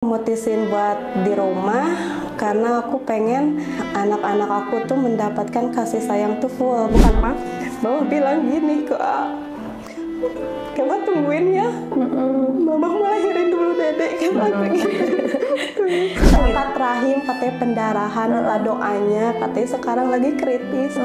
Mutusin buat di rumah karena aku pengen anak-anak aku tuh mendapatkan kasih sayang tuh full. Bukan mama bilang gini ke kamu tungguin ya, mama mau lahirin dulu dedek Angkat rahim katanya pendarahan, doanya katanya sekarang lagi kritis.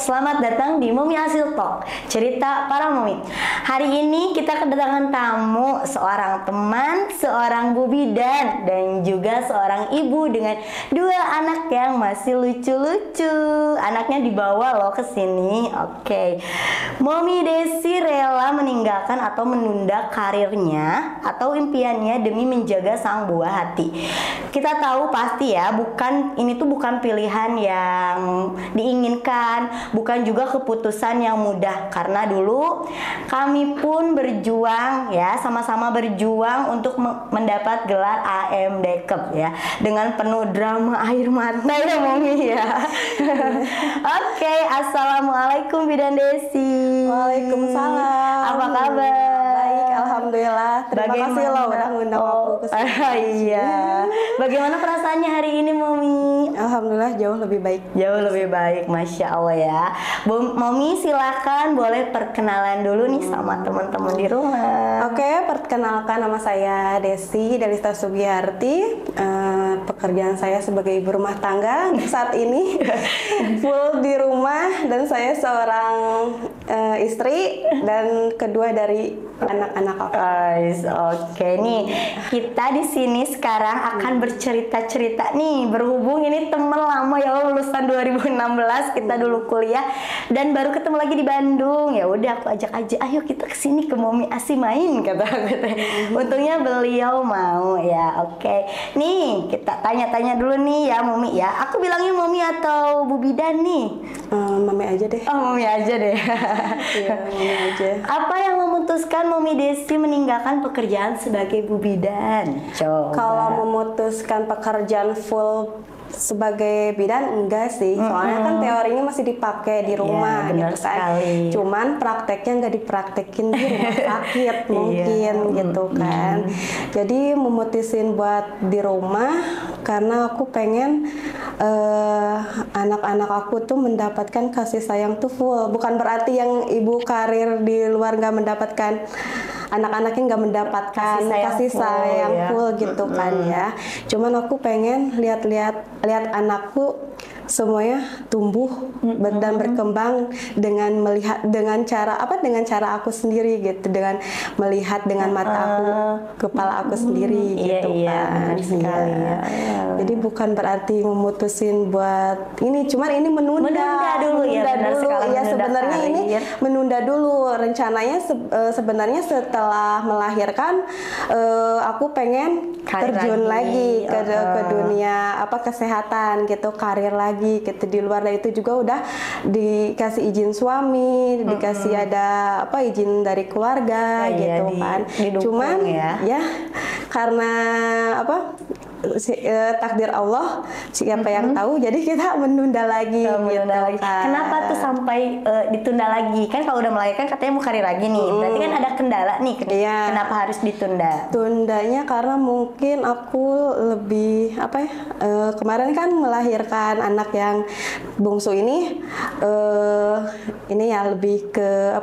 Selamat datang di Mommy Hasil Talk, cerita para mommy. Hari ini kita kedatangan tamu, seorang teman, seorang bu bidan, dan juga seorang ibu dengan dua anak yang masih lucu-lucu. Anaknya dibawa loh ke sini. Oke. Mommy Desi rela meninggalkan atau menunda karirnya atau impiannya demi menjaga sang buah hati. Kita tahu pasti ya, ini tuh bukan pilihan yang diinginkan, bukan juga keputusan yang mudah, karena dulu kami pun berjuang ya, sama-sama berjuang untuk mendapat gelar AMD-Cup ya, dengan penuh drama air mata ya Mommy ya. Oke, assalamualaikum Bidan Desi. Waalaikumsalam. Apa kabar? Baik, alhamdulillah. Terima kasih loh udah ngundang aku ke sini. Iya. Bagaimana perasaannya hari ini Mommy? Alhamdulillah jauh lebih baik. Jauh lebih baik, Masya Allah ya. Mommy silakan boleh perkenalan dulu nih sama teman-teman di rumah. Oke, perkenalkan nama saya Desi Delista Sugiyarti. Pekerjaan saya sebagai ibu rumah tangga saat ini full di rumah, dan saya seorang istri dan kedua dari anak-anak aku. Oke nih, kita di sini sekarang akan bercerita-cerita nih, berhubung ini teman lama ya, lulusan 2016, kita dulu kuliah dan baru ketemu lagi di Bandung. Ya udah aku ajak aja, ayo kita kesini ke Mommy Asi main, kata aku. Untungnya beliau mau ya. Oke. Nih, kita tanya-tanya dulu nih ya Mommy ya. Aku bilangnya Mommy atau Bu Bidan nih? Mami aja deh. Oh, Mommy aja deh. Iya, Mami aja. Apa yang memutuskan Mommy Desi meninggalkan pekerjaan sebagai Bu Bidan? Coba. Kalau memutuskan pekerjaan full sebagai bidan enggak sih, soalnya kan teorinya masih dipakai di rumah, benar gitu kan. sekali. Cuman prakteknya nggak dipraktekin di rumah sakit mungkin gitu kan. Jadi memutusin buat di rumah karena aku pengen anak-anak aku tuh mendapatkan kasih sayang tuh full. Bukan berarti yang ibu karir di luar nggak mendapatkan, anak-anaknya nggak mendapatkan kasih sayang full gitu kan ya. Cuman aku pengen lihat anakku semuanya tumbuh dan berkembang dengan melihat dengan cara aku sendiri gitu, dengan melihat dengan mata aku, kepala aku sendiri gitu kan. Sekali ya. Jadi bukan berarti memutusin buat ini, cuman ini menunda dulu ya. Sebenarnya ini menunda dulu. Rencananya sebenarnya setelah melahirkan aku pengen terjun lagi ke dunia kesehatan gitu, karir lagi gitu. Di luar dari itu juga udah dikasih izin suami, dikasih ada izin dari keluarga gitu kan. Cuman ya karena takdir Allah, siapa yang tahu, jadi kita menunda lagi. Kan. Kenapa tuh sampai ditunda lagi? Kan kalau udah melahirkan katanya mau karir lagi nih. Berarti kan ada kendala nih. Kenapa harus ditunda? Tundanya karena mungkin aku lebih kemarin kan melahirkan anak yang bungsu ini ya lebih ke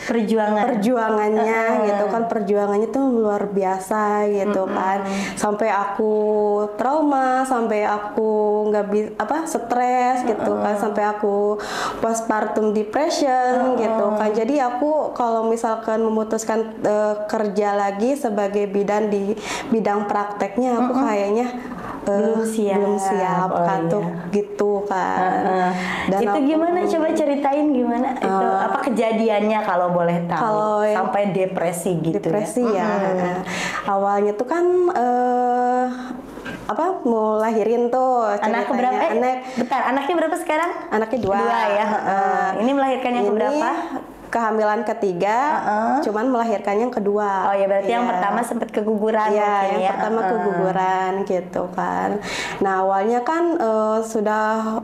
perjuangannya gitu kan. Perjuangannya tuh luar biasa gitu kan. Sampai aku trauma, sampai aku nggak bisa stres gitu kan, sampai aku postpartum depression gitu kan. Jadi aku kalau misalkan memutuskan kerja lagi sebagai bidan di bidang prakteknya, aku kayaknya belum siap gitu kan. Dan itu gimana, coba ceritain gimana itu kejadiannya kalau boleh tahu, sampai depresi gitu. Ya. Awalnya tuh kan mau lahirin tuh Anak berapa? Bentar, anaknya berapa sekarang? Anaknya 2. 2 ya. Ini melahirkan yang keberapa? Kehamilan ketiga, cuman melahirkan yang kedua. Oh ya, berarti yang pertama sempat keguguran. Iya, yang pertama keguguran gitu kan. Nah awalnya kan sudah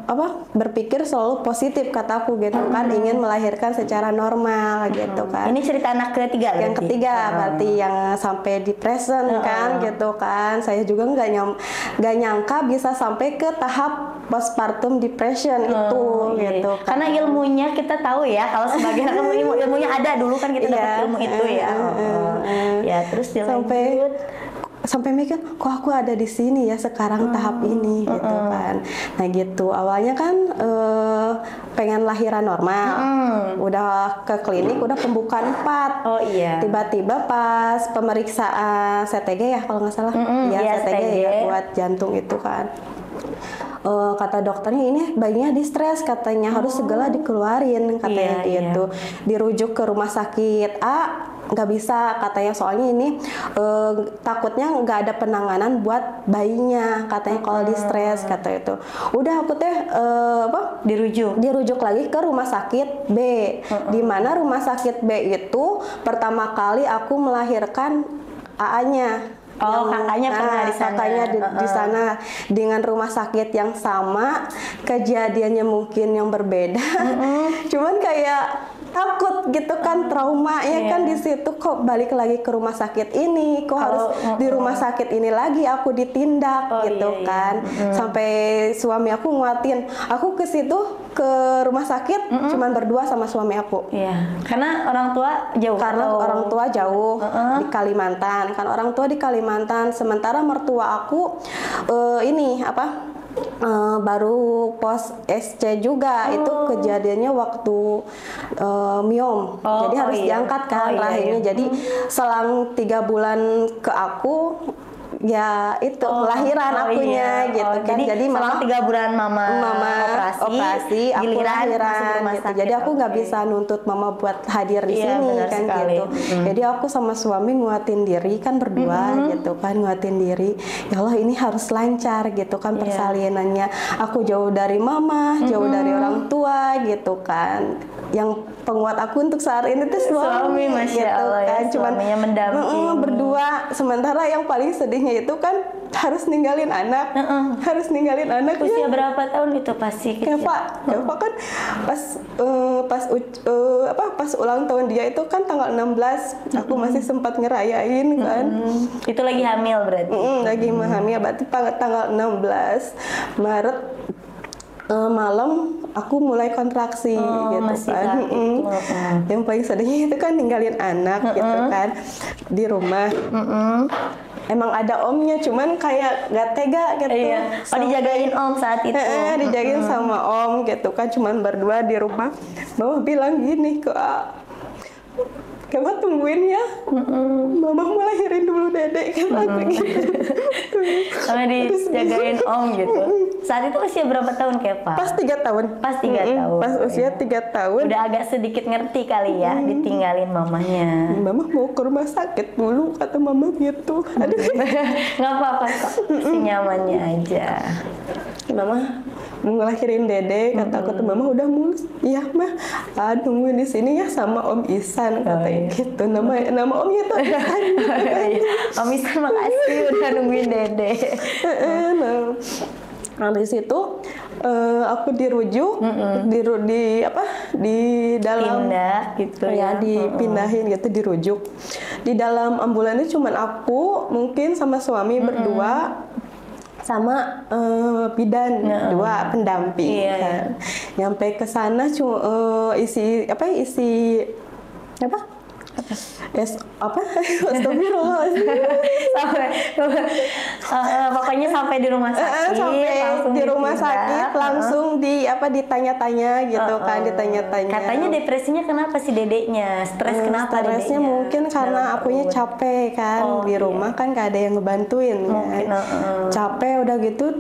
berpikir selalu positif kataku gitu kan, ingin melahirkan secara normal gitu kan. Ini cerita anak ketiga. Yang ketiga berarti yang sampai di present kan gitu kan. Saya juga nggak nyangka bisa sampai ke tahap postpartum depression itu gitu kan. Karena ilmunya kita tahu ya, kalau sebagian ilmunya ada dulu kan kita dapat ilmu itu ya. Ya terus sampai mikir kok aku ada di sini ya sekarang tahap ini gitu kan. Nah gitu awalnya kan pengen lahiran normal, udah ke klinik, udah pembukaan 4. Oh iya. Tiba-tiba pas pemeriksaan CTG ya kalau nggak salah, CTG ya buat jantung itu kan. Kata dokternya ini bayinya distres katanya, harus segera dikeluarin katanya gitu. Dirujuk ke rumah sakit nggak bisa katanya, soalnya ini takutnya nggak ada penanganan buat bayinya katanya kalau distres kata itu. Udah aku teh dirujuk lagi ke rumah sakit B, di mana rumah sakit B itu pertama kali aku melahirkan AA-nya. Kakaknya pernah di sana. Kakaknya di sana dengan rumah sakit yang sama, kejadiannya mungkin yang berbeda. Cuman kayak takut gitu kan, trauma ya kan di situ, kok balik lagi ke rumah sakit ini, kok harus di rumah sakit ini lagi aku ditindak gitu kan. Sampai suami aku nguatin aku ke situ ke rumah sakit cuman berdua sama suami aku. Iya. Karena orang tua jauh. Orang tua jauh di Kalimantan. Kan orang tua di Kalimantan, sementara mertua aku baru pos SC juga. Itu kejadiannya waktu miom. Jadi harus diangkat kan rahimnya. Jadi selang 3 bulan ke aku ya itu lahiran akunya gitu kan. Jadi selang 3 bulan mama operasi aku lahiran gitu. Jadi aku nggak bisa nuntut mama buat hadir di sini kan gitu. Jadi aku sama suami nguatin diri kan berdua gitu kan, nguatin diri, ya Allah ini harus lancar gitu kan persalinannya. Aku jauh dari mama, jauh dari orang tua gitu kan. Yang penguat aku untuk saat ini tuh suami Masya gitu Allah, kan. ya, cuman berdua. Sementara yang paling sedihnya itu kan harus ninggalin anak. Harus ninggalin anak. Usia berapa tahun itu pasti kecil? Keva kan pas ulang tahun dia itu kan tanggal 16. Aku masih sempat ngerayain kan. Itu lagi hamil berarti? Lagi hamil, berarti tanggal 16 Maret malam aku mulai kontraksi gitu kan. Yang paling sedihnya itu kan ninggalin anak gitu kan di rumah. Emang ada omnya, cuman kayak gak tega gitu. Dijagain om saat itu. Dijagain sama om gitu kan, cuman berdua di rumah. Mama bilang gini ke kamu tungguin ya, mama mau lahirin dulu dedek kan aku gitu. Sama dijagain om gitu. Saat itu usia berapa tahun Keva? Pas 3 tahun. Pas 3 tahun. Pas usia 3 tahun. Udah agak sedikit ngerti kali ya, ditinggalin mamanya. Mama mau ke rumah sakit dulu kata mama gitu. Aduh. Nggak apa-apa kok, senyamannya aja. Mama mau ngelahirin dede, kata aku tuh mama udah mulus. Iya mah, nungguin di sini ya sama Om Isan katanya gitu. Nama omnya tuh Isan. Om Isan makasih udah nungguin dede. Nah di situ aku dirujuk, di dalam pindah gitu ya, dipindahin gitu, dirujuk. Di dalam ambulan itu cuman aku mungkin sama suami berdua. Sama bidan 2 pendamping kan. Nyampe ke sana isi astagfirullahaladzim. Pokoknya sampai di rumah sakit langsung ditanya-tanya gitu kan, ditanya-tanya. Katanya depresinya kenapa sih dedeknya? Stres kenapa dedeknya? Stresnya mungkin karena akunya capek kan, di rumah kan gak ada yang ngebantuin kan. Capek udah gitu,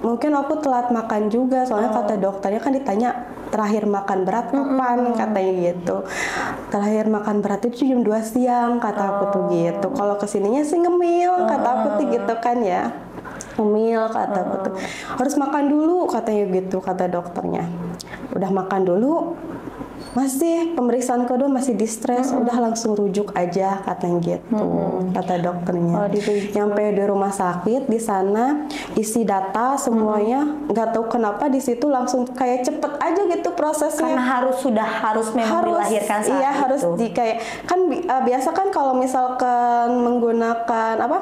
mungkin aku telat makan juga, soalnya kata dokternya kan ditanya terakhir makan berat kapan, katanya gitu. Terakhir makan berat itu jam 2 siang kata aku tuh gitu. Kalau kesininya sih ngemil kata aku tuh gitu kan ya. hamil kataku tuh. Harus makan dulu katanya gitu, kata dokternya. Udah makan dulu, masih pemeriksaan kedua masih distres, udah langsung rujuk aja katanya gitu, kata dokternya. Nyampe di rumah sakit di sana isi data semuanya, nggak tahu kenapa di situ langsung kayak cepet aja gitu prosesnya. Karena harus memang dilahirkan saat iya, itu. harus kayak kan biasa kan kalau misalkan menggunakan apa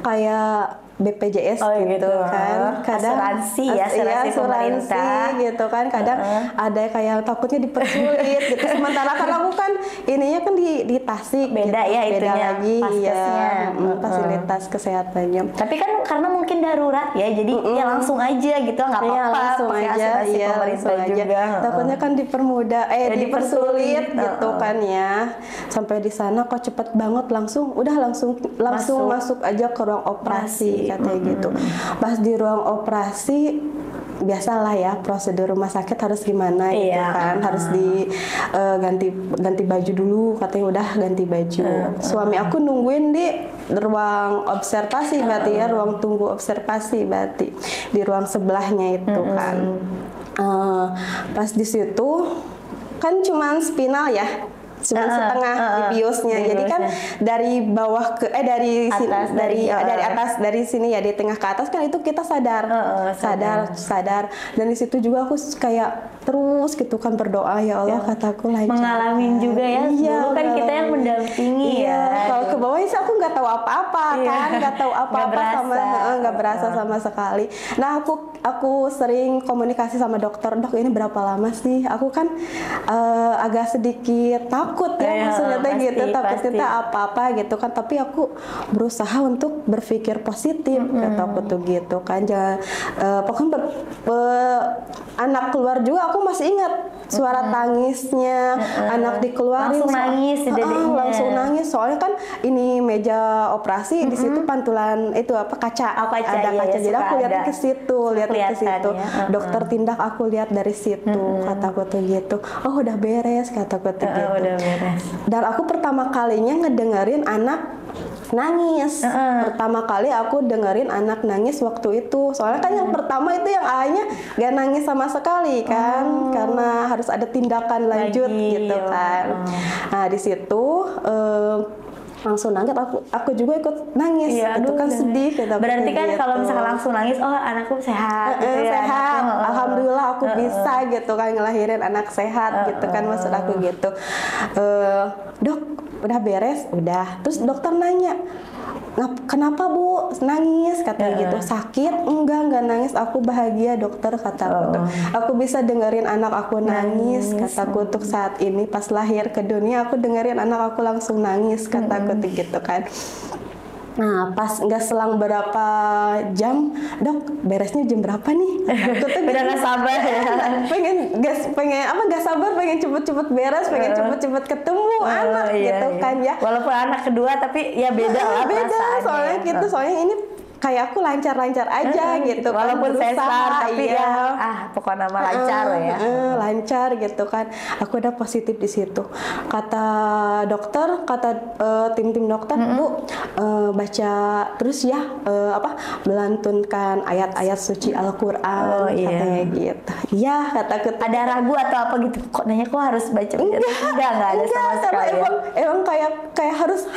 kayak BPJS gitu kan, kadang asuransi pemerintah gitu kan, kadang ada kayak takutnya dipersulit gitu. Sementara kan aku kan ininya kan di Tasik beda gitu. ya, beda itunya, lagi paskesnya. Fasilitas kesehatannya. Tapi kan karena mungkin darurat ya, jadi ya langsung aja gitu, nggak apa-apa. Langsung aja, pemerintah juga. Takutnya kan dipermudah, dipersulit gitu kan ya. Sampai di sana kok cepet banget, langsung masuk aja ke ruang operasi katanya gitu. Pas di ruang operasi biasalah ya, prosedur rumah sakit harus gimana gitu kan, harus ganti baju dulu katanya, udah ganti baju. Suami aku nungguin di ruang observasi berarti ya, ruang tunggu observasi berarti di ruang sebelahnya itu kan. Pas di situ kan cuman spinal ya, cuma setengah di biusnya. Jadi kan dari bawah ke dari atas, dari sini ya, di tengah ke atas kan itu kita sadar. Dan di situ juga aku kayak terus gitu kan berdoa, ya Allah kataku lancar. Mengalamin juga ya. Dulu kan kita yang mendampingi ya. Kalau ke bawah sih aku nggak tahu apa-apa kan, nggak tahu apa-apa sama, nggak berasa sama sekali. Nah aku sering komunikasi sama dokter, dok ini berapa lama sih? Aku kan agak sedikit takut ya, maksudnya gitu, takutnya apa-apa gitu kan, tapi aku berusaha untuk berpikir positif, kata aku tuh gitu kan. Jangan pokoknya anak keluar juga aku masih ingat suara tangisnya, anak dikeluarin langsung nangis, soalnya kan ini meja operasi, di situ pantulan itu apa kaca, ada kaca, jadi aku lihat ke situ, dokter tindak aku lihat dari situ, kataku tuh gitu. Oh udah beres, kataku tuh gitu. Dan aku pertama kalinya ngedengerin anak nangis. Pertama kali aku dengerin anak nangis waktu itu. Soalnya kan yang pertama itu yang ayahnya gak nangis sama sekali kan, karena harus ada tindakan lanjut gitu kan. Nah di situ langsung nangis, aku juga ikut nangis. Itu kan sedih. Berarti kan gitu. Kalau misalnya langsung nangis, oh anakku sehat. Sehat. Alhamdulillah aku bisa gitu kan ngelahirin anak sehat gitu kan, maksud aku gitu. Dok, udah beres? Udah. Terus dokter nanya, kenapa Bu nangis, katanya gitu. Sakit? Enggak nangis, aku bahagia dokter, kataku. Aku bisa dengerin anak aku nangis, kataku untuk saat ini pas lahir ke dunia aku dengerin anak aku langsung nangis, kataku gitu kan. Nah pas nggak selang berapa jam, dok beresnya jam berapa nih? Aku tuh udah nggak sabar ya. Nggak sabar, pengen cepet-cepet beres, pengen cepet-cepet ketemu anak gitu kan ya. Walaupun anak kedua tapi ya beda lah perasaannya. Soalnya gitu, soalnya ini kayak aku lancar-lancar aja gitu, walaupun kan, sesar tapi pokoknya nama lancar ya. Lancar gitu kan. Aku udah positif di situ. Kata dokter, tim dokter, Bu baca terus ya, melantunkan ayat-ayat suci Al-Qur'an, katanya gitu. Iya, kataku. Ada ragu atau apa gitu? Kok nanya kok harus baca? Enggak ada sama sekali. Emang kayak harus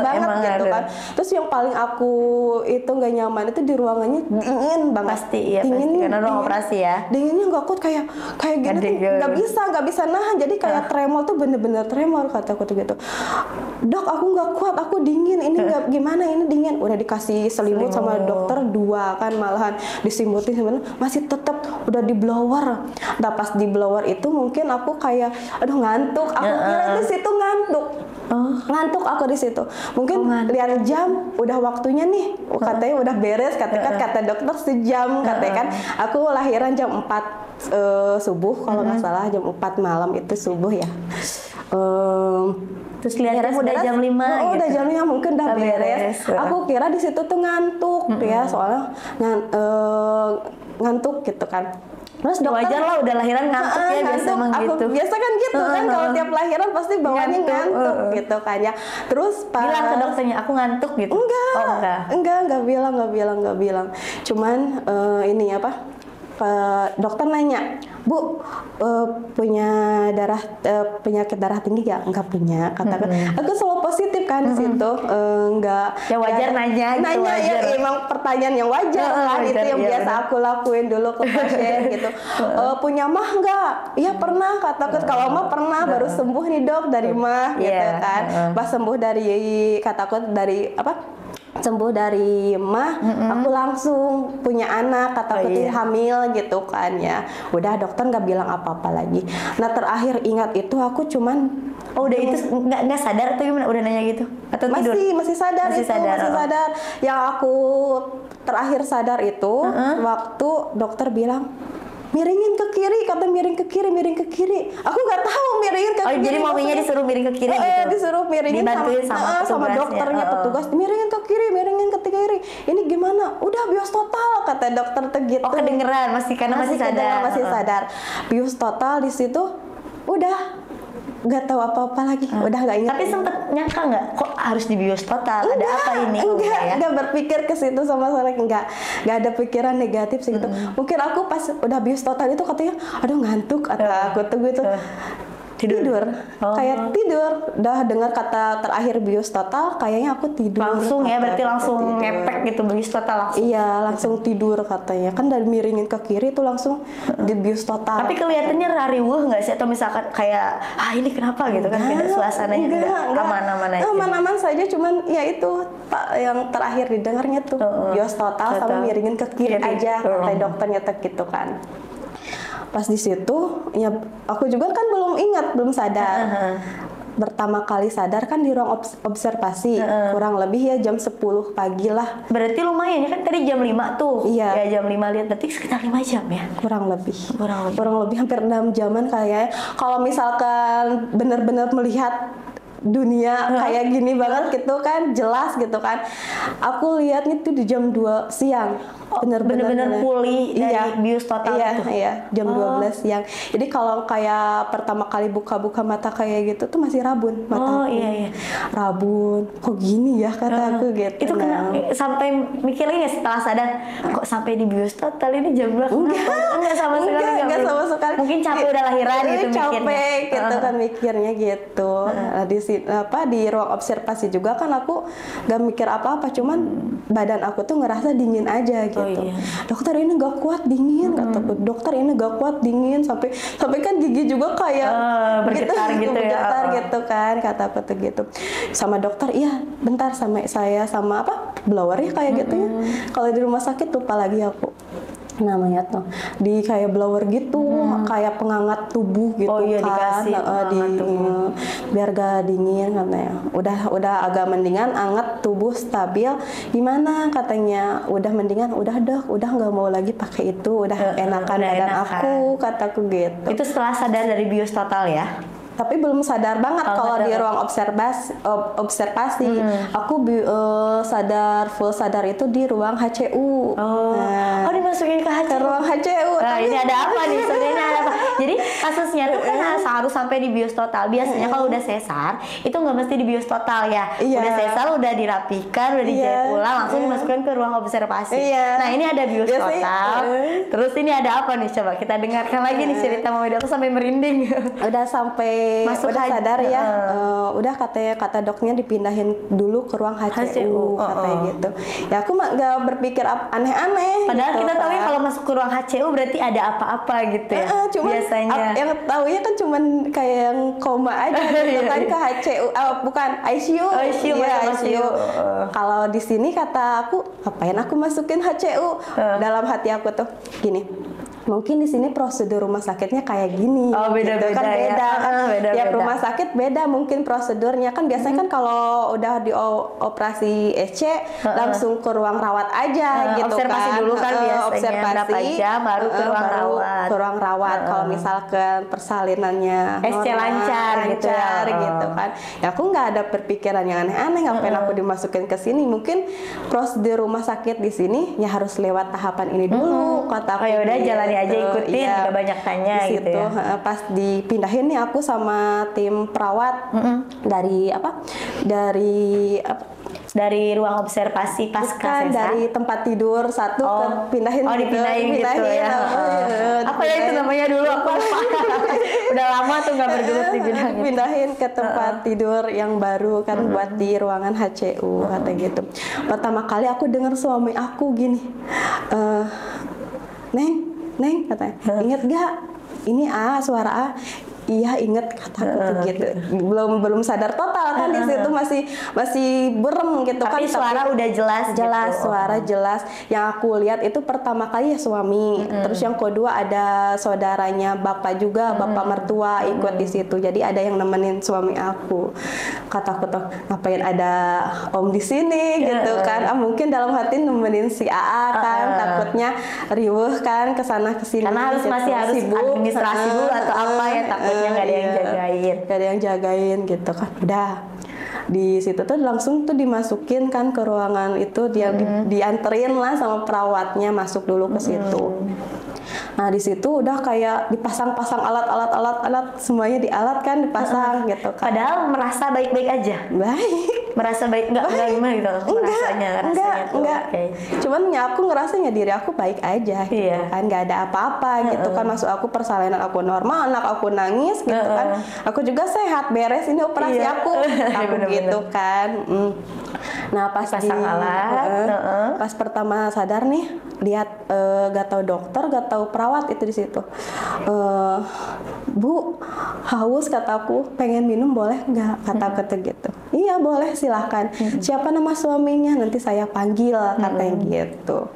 banget gitu kan. Terus yang paling aku itu nggak nyaman itu di ruangannya dingin banget. Pasti karena ruang operasi ya. Dinginnya nggak kuat, kayak gini tuh nggak bisa nahan, jadi kayak tremor tuh, bener-bener tremor, kataku tuh gitu. Dok, aku nggak kuat, aku dingin, ini nggak gimana, ini dingin. Udah dikasih selimut sama dokter 2 kan, malahan diselimutin sebenarnya masih tetap, udah di blower. Nah pas di blower itu mungkin aku kayak aduh ngantuk, aku kira di situ ngantuk. Ngantuk aku di situ. Mungkin lihat jam, udah waktunya nih. Katanya udah beres, kata dokter sejam, katanya kan. Aku lahiran jam 4 subuh kalau nggak salah, jam 4 malam itu subuh ya. Terus lihatnya udah jam 5 gitu. Udah jam 5 mungkin udah beres. Aku kira di situ tuh ngantuk ya, soalnya ngantuk gitu kan. Terus dokter wajar lah udah lahiran ngantuk ya, biasa emang gitu. Biasa kan gitu kan, kalau tiap lahiran pasti bawaannya ngantuk gitu kan ya. Terus bilang ke dokternya aku ngantuk gitu. Enggak bilang. Cuman ini apa? Dokter nanya, Bu, punya penyakit darah tinggi gak? Enggak punya, katakan. Aku selalu positif kan di situ, enggak. Ya wajar nanya gitu, wajar. Ya emang pertanyaan yang wajar kan, itu yang biasa aku lakuin dulu ke pasien gitu. Punya mah enggak? Iya pernah, katakan. Kalau mah pernah, baru sembuh nih dok dari mah gitu kan. Pas sembuh dari, katakan dari apa? Sembuh dari mah, aku langsung punya anak, kataku hamil gitu kan ya. Udah dokter nggak bilang apa-apa lagi. Nah terakhir ingat itu aku cuman udah itu nggak sadar atau gimana? Udah nanya gitu atau tidur? Masih sadar. Yang aku terakhir sadar itu waktu dokter bilang miringin ke kiri, kata miring ke kiri. Aku nggak tahu miringin ke kiri. Jadi maminya disuruh miring ke kiri gitu? Disuruh miringin dibantuin sama dokternya, petugas. Miringin ke kiri. Ini gimana? Udah bios total, kata dokter gitu. Oh kedengeran, masih sadar. Bios total di situ, udah nggak tahu apa-apa lagi, udah nggak ingat. Tapi sempet nyangka nggak kok harus di bios total? Ada apa ini? Enggak berpikir ke situ sama sekali, nggak ada pikiran negatif sih gitu. Mungkin aku pas udah bios total itu katanya, aduh ngantuk, atau aku tunggu itu tidur. Kayak tidur. Udah dengar kata terakhir bios total, kayaknya aku tidur. Langsung ya, berarti langsung ngepek gitu bios total langsung. Iya, langsung tidur katanya. Kan dari miringin ke kiri itu langsung di bios total. Tapi kelihatannya rariwuh nggak sih, atau misalkan kayak ini kenapa gitu kan, beda suasananya, enggak aman-aman aja. Aman-aman saja, cuman ya itu yang terakhir didengarnya tuh bios total sama miringin ke kiri aja, kata dokternya gitu kan. Pas di situ ya aku juga kan belum sadar. Pertama kali sadar kan di ruang observasi, kurang lebih ya jam 10 pagi lah. Berarti lumayan ya kan, tadi jam 5 tuh. Iya. Ya jam 5 lihat, berarti sekitar 5 jam ya? Kurang lebih hampir 6 jaman kayaknya. Kalau misalkan benar-benar melihat dunia kayak gini banget gitu kan, jelas gitu kan. Aku lihatnya tuh di jam 2 siang. Bener-bener pulih dari bios total itu. Iya, jam 12 siang. Jadi kalau kayak pertama kali buka-buka mata kayak gitu tuh masih rabun mataku. Iya. Rabun. Kok gini ya, kata aku gitu. Itu kena sampai mikirin ya setelah sadar, kok sampai di bios total ini jam berapa? Enggak sama sekali. Mungkin capek udah lahiran gitu mikirnya. Capek gitu kan mikirnya gitu. Di ruang observasi juga kan aku gak mikir apa-apa, cuman badan aku tuh ngerasa dingin aja gitu. Dokter ini gak kuat dingin, kataku. Dokter ini gak kuat dingin, sampai kan gigi juga kayak bergetar gitu kan, kataku tuh gitu. Sama dokter, iya bentar, sama saya sama blower ya kayak gitu ya. Kalau di rumah sakit lupa lagi aku namanya tuh, di kayak blower gitu, kayak penghangat tubuh gitu kan, biar gak dingin katanya. Udah agak mendingan, anget tubuh stabil. Gimana katanya? Udah mendingan, udah dok, udah nggak mau lagi pakai itu, udah enakan badan aku, kataku gitu. Itu setelah sadar dari bios total ya? Tapi belum sadar banget kalau di ruang observasi. Aku full sadar itu di ruang HCU. Dimasukin ke ruang HCU. Nah, ini ada apa nih sebenarnya? Jadi kasusnya tuh kan harus sampai di bios total. Biasanya kalau udah sesar itu nggak mesti di bios total ya. Udah sesar, udah dirapikan, udah dijahit ulang, langsung dimasukkan ke ruang observasi. Nah ini ada bios total. Terus ini ada apa nih? Coba kita dengarkan lagi nih cerita Mama Ida. Aku sampai merinding. Udah sampai udah sadar ya. Udah kata dokternya dipindahin dulu ke ruang HCU. Katanya gitu. Ya aku nggak berpikir aneh-aneh. Padahal gitu, kita tahu ya kalau masuk ke ruang HCU berarti ada apa-apa gitu ya. Biasanya yang tahu ya kan cuman kayak yang koma aja gitu kan ke HCU. Bukan ICU. ICU. Kalau di sini kata aku, ngapain aku masukin HCU? Dalam hati aku tuh gini, mungkin di sini prosedur rumah sakitnya kayak gini. Beda-beda gitu kan, beda. Tiap rumah sakit beda mungkin prosedurnya kan. Biasanya kan kalau udah dioperasi SC langsung ke ruang rawat aja gitu observasi kan. Dulu kan biasanya observasi berapa jam baru ke ruang rawat. Ke ruang rawat. Kalau misalkan persalinannya SC lancar gitu kan. Ya aku nggak ada berpikiran yang aneh-aneh, ngapain aku dimasukin ke sini. Mungkin prosedur rumah sakit di sini ya harus lewat tahapan ini dulu, kata aku. Ya udah jalanin sekali aja ikutin, nggak banyak tanya di gitu situ, ya. Pas dipindahin nih aku sama tim perawat dari dari ruang observasi pasca bukan sesa. dari tempat tidur satu ke pindahin dipindahin gitu ya. Apa ya itu namanya dulu aku lupa. Udah lama tuh nggak bergelut di bidang itu. Pindahin ke tempat tidur yang baru kan buat di ruangan HCU kata gitu. Pertama kali aku dengar suami aku gini, Neng katanya, inget gak ini suara A? Iya inget kataku tuh gitu. Belum sadar total kan di situ masih berem gitu kan. Tapi suara udah jelas gitu. Suara jelas. Yang aku lihat itu pertama kali ya suami. Terus yang kedua ada saudaranya bapak juga, bapak mertua ikut di situ. Jadi ada yang nemenin suami aku. Kataku tuh ngapain ada om di sini gitu kan. Mungkin dalam hati nemenin si AA kan, takutnya riuh kan kesana kesini. Karena gitu. masih harus sibuk administrasi dulu atau apa ya, takutnya nggak ada yang jagain. Gak ada yang jagain gitu kan. Udah di situ tuh langsung tuh dimasukin kan ke ruangan itu, dia dianterin lah sama perawatnya masuk dulu ke situ. Nah di situ udah kayak dipasang-pasang alat semuanya dialat kan dipasang gitu kan. Padahal merasa baik-baik aja. Baik. Merasa baik nggak gimana gitu? Enggak. Okay. Cuman ya aku ngerasanya diri aku baik aja gitu kan, nggak ada apa-apa gitu kan. Masuk aku persalinan aku normal, anak aku nangis gitu kan. Aku juga sehat, beres ini operasi aku gitu kan. Nah pas pas pertama sadar nih lihat gak tahu dokter, gak tahu perawat itu di situ. Bu, haus kataku, pengen minum boleh nggak? Kata gitu. Iya boleh silahkan. Siapa nama suaminya? Nanti saya panggil katanya gitu.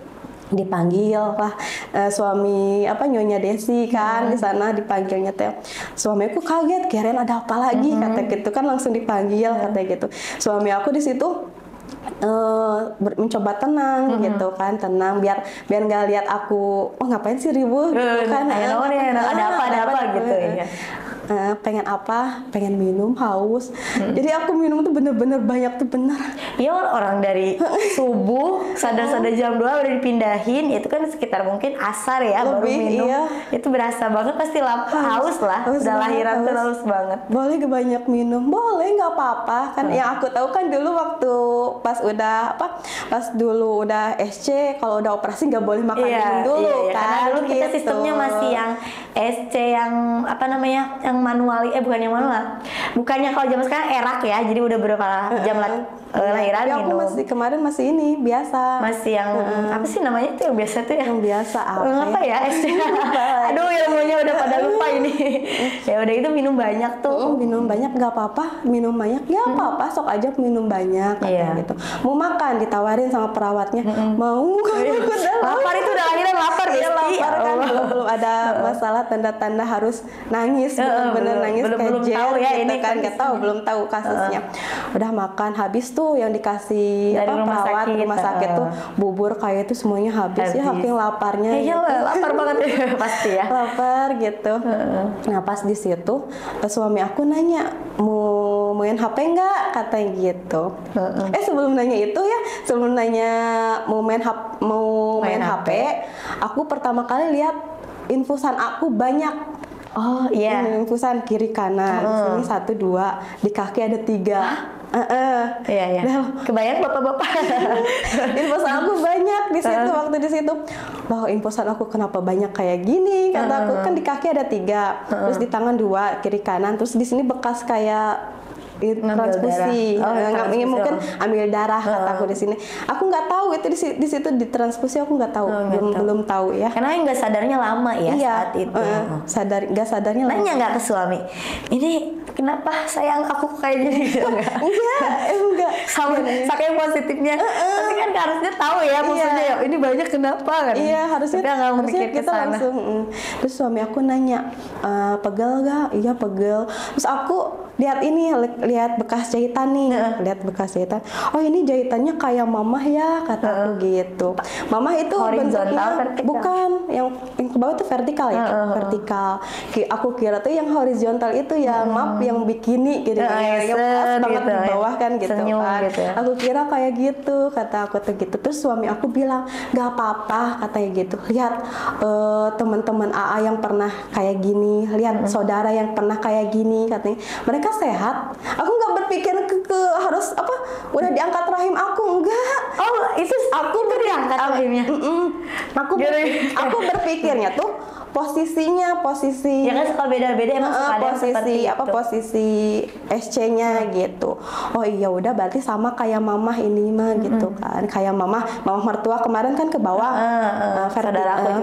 Dipanggil lah suami Nyonya Desi kan di sana dipanggilnya teh. Suamiku kaget, kirain ada apa lagi kata gitu kan, langsung dipanggil kata gitu. Suami aku di situ mencoba tenang gitu kan, tenang biar nggak lihat aku ngapain sih ribu gitu kan, ada apa gitu ya. Pengen apa, pengen minum, haus. Jadi aku minum tuh bener-bener banyak tuh bener. Iya orang dari subuh sadar jam 2 udah dipindahin, itu kan sekitar mungkin asar ya baru minum. Iya. Itu berasa banget pasti haus lah. Udah lahiran tuh haus banget. Boleh gak banyak minum? Boleh, nggak apa-apa kan. Yang aku tahu kan dulu waktu pas dulu udah SC, kalau udah operasi nggak boleh makan minum dulu kan. Karena dulu kita gitu. sistemnya masih yang SC yang yang manual, bukan yang manual. Bukannya kalau zaman sekarang erak ya, jadi udah berapa jam lahiran minum. Aku kemarin masih ini biasa. Masih yang apa sih namanya itu yang biasa tuh ya? Yang biasa apa ya? Aduh ilmunya udah pada lupa ini. Ya udah itu minum banyak tuh. Minum banyak nggak apa-apa, minum banyak ya apa-apa, sok aja minum banyak gitu. Mau makan ditawarin sama perawatnya, mau. Lapar itu udah lahiran lapar ya, lapar kan belum ada masalah tanda-tanda harus nangis. Bener nangis belum tahu ya gitu ini kan, nggak tahu, belum tahu kasusnya. Udah makan habis tuh yang dikasih perawat rumah sakit tuh bubur kayak itu semuanya habis. Ya saking laparnya. Iya gitu. lapar banget pasti ya. Lapar gitu. Nah pas di situ suami aku nanya mau main HP nggak katanya gitu. Sebelum nanya mau main HP, aku pertama kali lihat infusan aku banyak. Oh iya. Infusan kiri kanan, di sini 1, 2, di kaki ada 3. Iya. Kebayang bapak-bapak. Infusan aku banyak di situ waktu di situ. Loh, infusan aku kenapa banyak kayak gini? Kata aku kan di kaki ada 3, terus di tangan 2, kiri kanan, terus di sini bekas kayak transfusi, mungkin ambil darah kataku di sini. Aku nggak tahu itu di situ ditransfusi, aku nggak tahu, belum tahu ya. Karena nggak sadarnya lama ya saat itu. Nggak sadarnya lama. Nanya nggak ke suami, ini kenapa sayang aku kayak gini? Enggak. Saking positifnya. Tapi kan harusnya tahu ya maksudnya. Ini banyak kenapa kan? Iya harusnya. Tapi nggak mikir kita kesana. Langsung. Terus suami aku nanya, pegel nggak? Iya pegel. Terus aku lihat ini, lihat bekas jahitan nih, lihat bekas jahitan. Oh ini jahitannya kayak mamah ya, kata aku gitu. Mamah itu bentuknya bukan yang ke bawah itu vertikal ya, vertikal. Aku kira tuh yang horizontal itu yang yang bikini gitu, yang pas banget gitu, di bawah kan gitu kan. Gitu ya. Aku kira kayak gitu, kata aku tuh gitu. Terus suami aku bilang nggak apa-apa, katanya gitu. Lihat teman-teman AA yang pernah kayak gini, lihat saudara yang pernah kayak gini, katanya mereka sehat. Aku nggak berpikir ke harus apa udah diangkat rahim aku, enggak. Oh itu aku diangkat rahimnya. Aku berpikirnya tuh posisi ya kan suka beda-beda emang suka ada posisi apa itu. Posisi SC-nya gitu. Oh iya udah berarti sama kayak mamah ini mah gitu kan. Kayak mamah mertua kemarin kan ke bawah.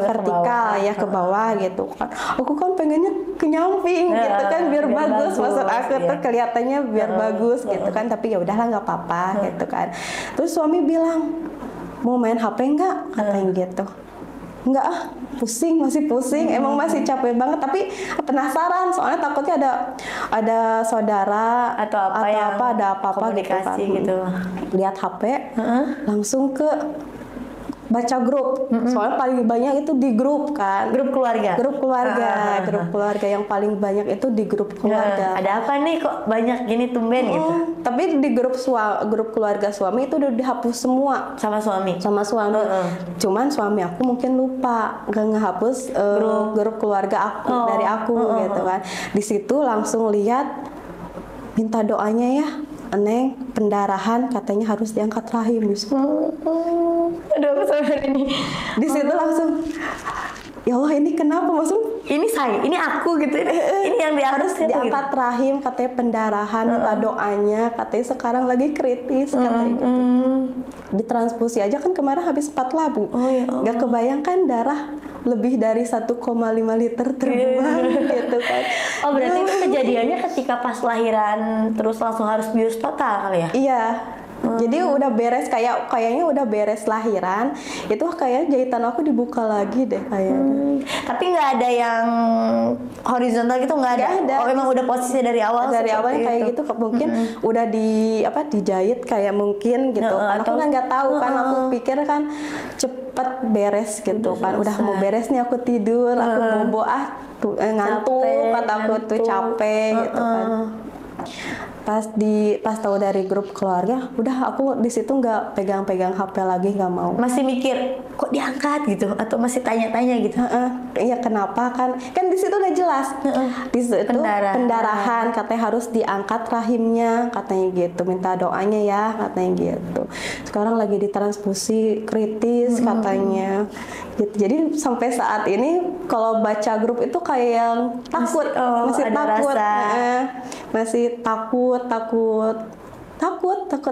Vertikal ya ke bawah gitu kan. Aku kan pengennya ke nyamping gitu kan biar bagus maksud aku tuh kelihatannya biar bagus gitu kan. Tapi ya udahlah nggak apa-apa gitu kan. Terus suami bilang mau main HP enggak? Katanya gitu. Enggak ah, masih pusing, emang masih capek banget, tapi penasaran soalnya takutnya ada saudara atau ada apa-apa gitu. Lihat HP, langsung ke baca grup, soalnya paling banyak itu di grup kan. Grup keluarga yang paling banyak itu di grup keluarga. Ada apa nih kok banyak gini tumben gitu? Tapi di grup keluarga suami itu udah dihapus semua sama suami. Cuman suami aku mungkin lupa nggak ngehapus grup keluarga aku dari aku gitu kan. Di situ langsung lihat minta doanya ya. Neng pendarahan katanya harus diangkat rahim. Aduh aku sabar ini. Di situ langsung ya Allah ini kenapa maksud ini aku gitu ini yang harus diangkat gitu. Rahim katanya pendarahan minta doanya katanya sekarang lagi kritis katanya gitu. Ditransfusi aja kan kemarin habis 4 labu. Gak kebayangkan darah lebih dari 1,5 liter terbuang gitu kan. Oh berarti itu kejadiannya ketika pas lahiran terus langsung harus bius total kali ya? Iya. Jadi udah beres kayaknya udah beres lahiran itu kayak jahitan aku dibuka lagi deh kayaknya. Tapi nggak ada yang horizontal gitu nggak ada. Oh memang udah posisi dari awal kayak gitu mungkin udah dijahit kayak mungkin gitu. Aku kan nggak tahu kan aku pikir kan cepet beres gitu kan. Udah mau beres nih aku tidur aku bobo ngantuk kata aku tuh capek gitu kan. Pas tahu dari grup keluarga, udah aku di situ nggak pegang-pegang HP lagi, nggak mau. Masih mikir kok diangkat gitu atau masih tanya-tanya gitu? Iya kenapa kan di situ udah jelas. Di situ pendarahan katanya harus diangkat rahimnya katanya gitu, minta doanya ya katanya gitu. Sekarang lagi ditransfusi kritis katanya. Gitu. Jadi sampai saat ini kalau baca grup itu kayak yang takut, masih takut, masih takut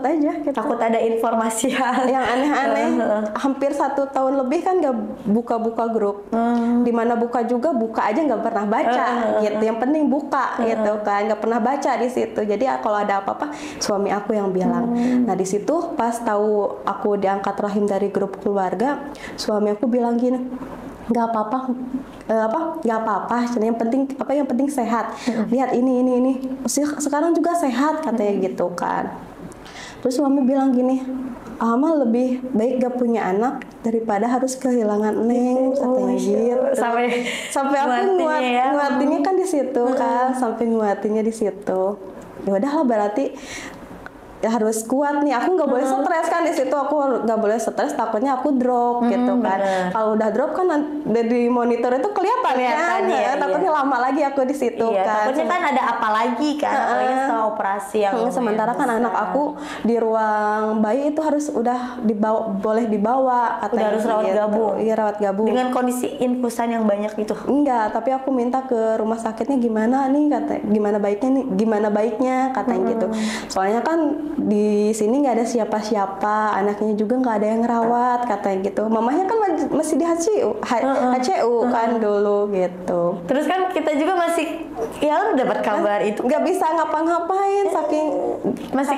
aja gitu. Takut ada informasi yang aneh-aneh. Hampir 1 tahun lebih kan nggak buka grup. Dimana buka aja nggak pernah baca gitu. Yang penting buka gitu kan, nggak pernah baca di situ. Jadi kalau ada apa-apa suami aku yang bilang. Nah di situ pas tahu aku diangkat rahim dari grup keluarga, suami aku bilang gini, nggak apa-apa, yang penting sehat. Lihat ini sekarang juga sehat katanya gitu kan. Terus suami bilang gini, Alma lebih baik gak punya anak daripada harus kehilangan Neng katanya gitu. Sampai aku nguatinnya kan di situ kan, sampai nguatinnya di situ. Ya udahlah berarti ya harus kuat nih, aku nggak boleh stres kan di situ, aku nggak boleh stres takutnya aku drop gitu kan. Kalau udah drop kan dari monitor itu kelihatan kan, takutnya lama lagi aku di situ kan. Takutnya kan ada apa lagi kan, apalagi setelah operasi yang sementara kan anak aku di ruang bayi itu harus udah boleh dibawa, udah harus rawat gitu. gabung. Iya rawat gabung. Dengan kondisi infusan yang banyak itu. Enggak, tapi aku minta ke rumah sakitnya gimana gimana baiknya katanya gitu. Soalnya kan di sini nggak ada siapa-siapa, anaknya juga nggak ada yang ngerawat katanya gitu. Mamanya kan masih di HCU kan dulu gitu. Terus kan kita juga masih dapat kabar itu nggak bisa ngapa-ngapain saking masih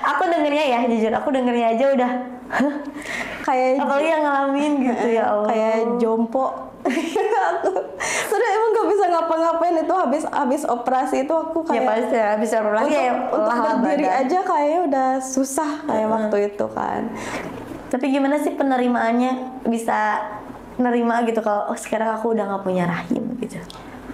aku dengernya ya jujur aku dengernya aja udah kayak apalagi yang ngalamin gitu ya Allah. Kayak jompo Aku sudah emang nggak bisa ngapa-ngapain itu habis operasi itu aku Ya kayak pasti habis operasi untuk berdiri aja kayaknya udah susah kayak waktu itu kan. Tapi gimana sih penerimaannya, bisa nerima gitu kalau sekarang aku udah nggak punya rahim gitu?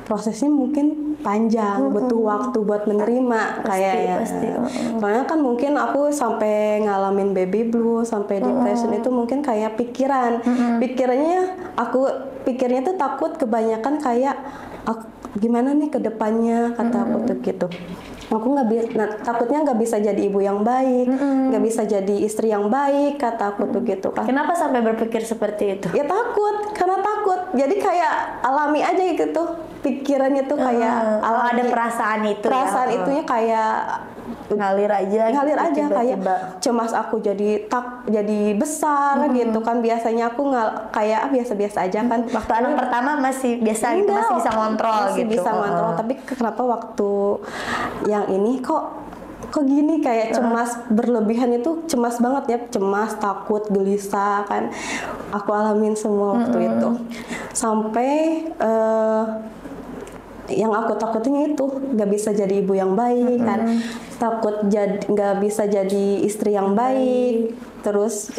Prosesnya mungkin panjang, butuh waktu buat menerima kayaknya. Pasti. Soalnya kan mungkin aku sampai ngalamin baby blues, sampai depression itu mungkin kayak pikirnya tuh takut kebanyakan kayak gimana nih ke depannya, kata aku tuh gitu. Aku takutnya nggak bisa jadi ibu yang baik, nggak bisa jadi istri yang baik, kata aku tuh gitu kan. Kenapa sampai berpikir seperti itu? Ya karena takut. Jadi kayak alami aja gitu. Pikirannya tuh kayak ada perasaan itu. Perasaan itunya kayak ngalir aja kayak cemas aku jadi besar gitu kan. Biasanya aku kayak biasa-biasa aja kan. Waktu anak pertama masih biasa gitu, masih bisa ngontrol masih gitu. Bisa ngontrol, tapi kenapa waktu yang ini kok gini, kayak cemas berlebihan itu, cemas banget ya, cemas, takut, gelisah kan. Aku alamin semua waktu itu. Sampai yang aku takutin itu nggak bisa jadi ibu yang baik kan, takut nggak bisa jadi istri yang baik, terus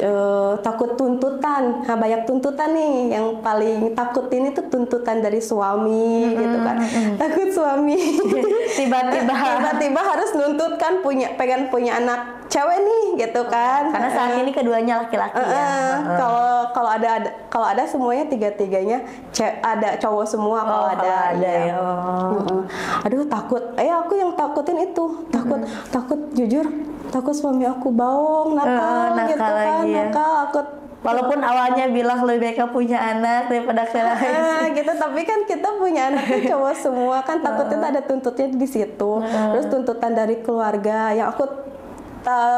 takut tuntutan. Nah, banyak tuntutan nih, yang paling takutin itu tuntutan dari suami gitu kan. Takut suami tiba-tiba harus nuntut kan, pengen punya anak cewek nih gitu kan, karena saat ini keduanya laki-laki ya. Kalau ada semuanya, tiga-tiganya ada cowok semua. Kalau ada ya. Aduh takut. Aku yang takutin itu, takut jujur, takut suami aku bohong, nakal gitu kan, nakal. Walaupun awalnya bilang lebih baik punya anak daripada gitu, tapi kan kita punya anak kan cowok semua kan, takutnya ada tuntutnya di situ. Terus tuntutan dari keluarga, yang aku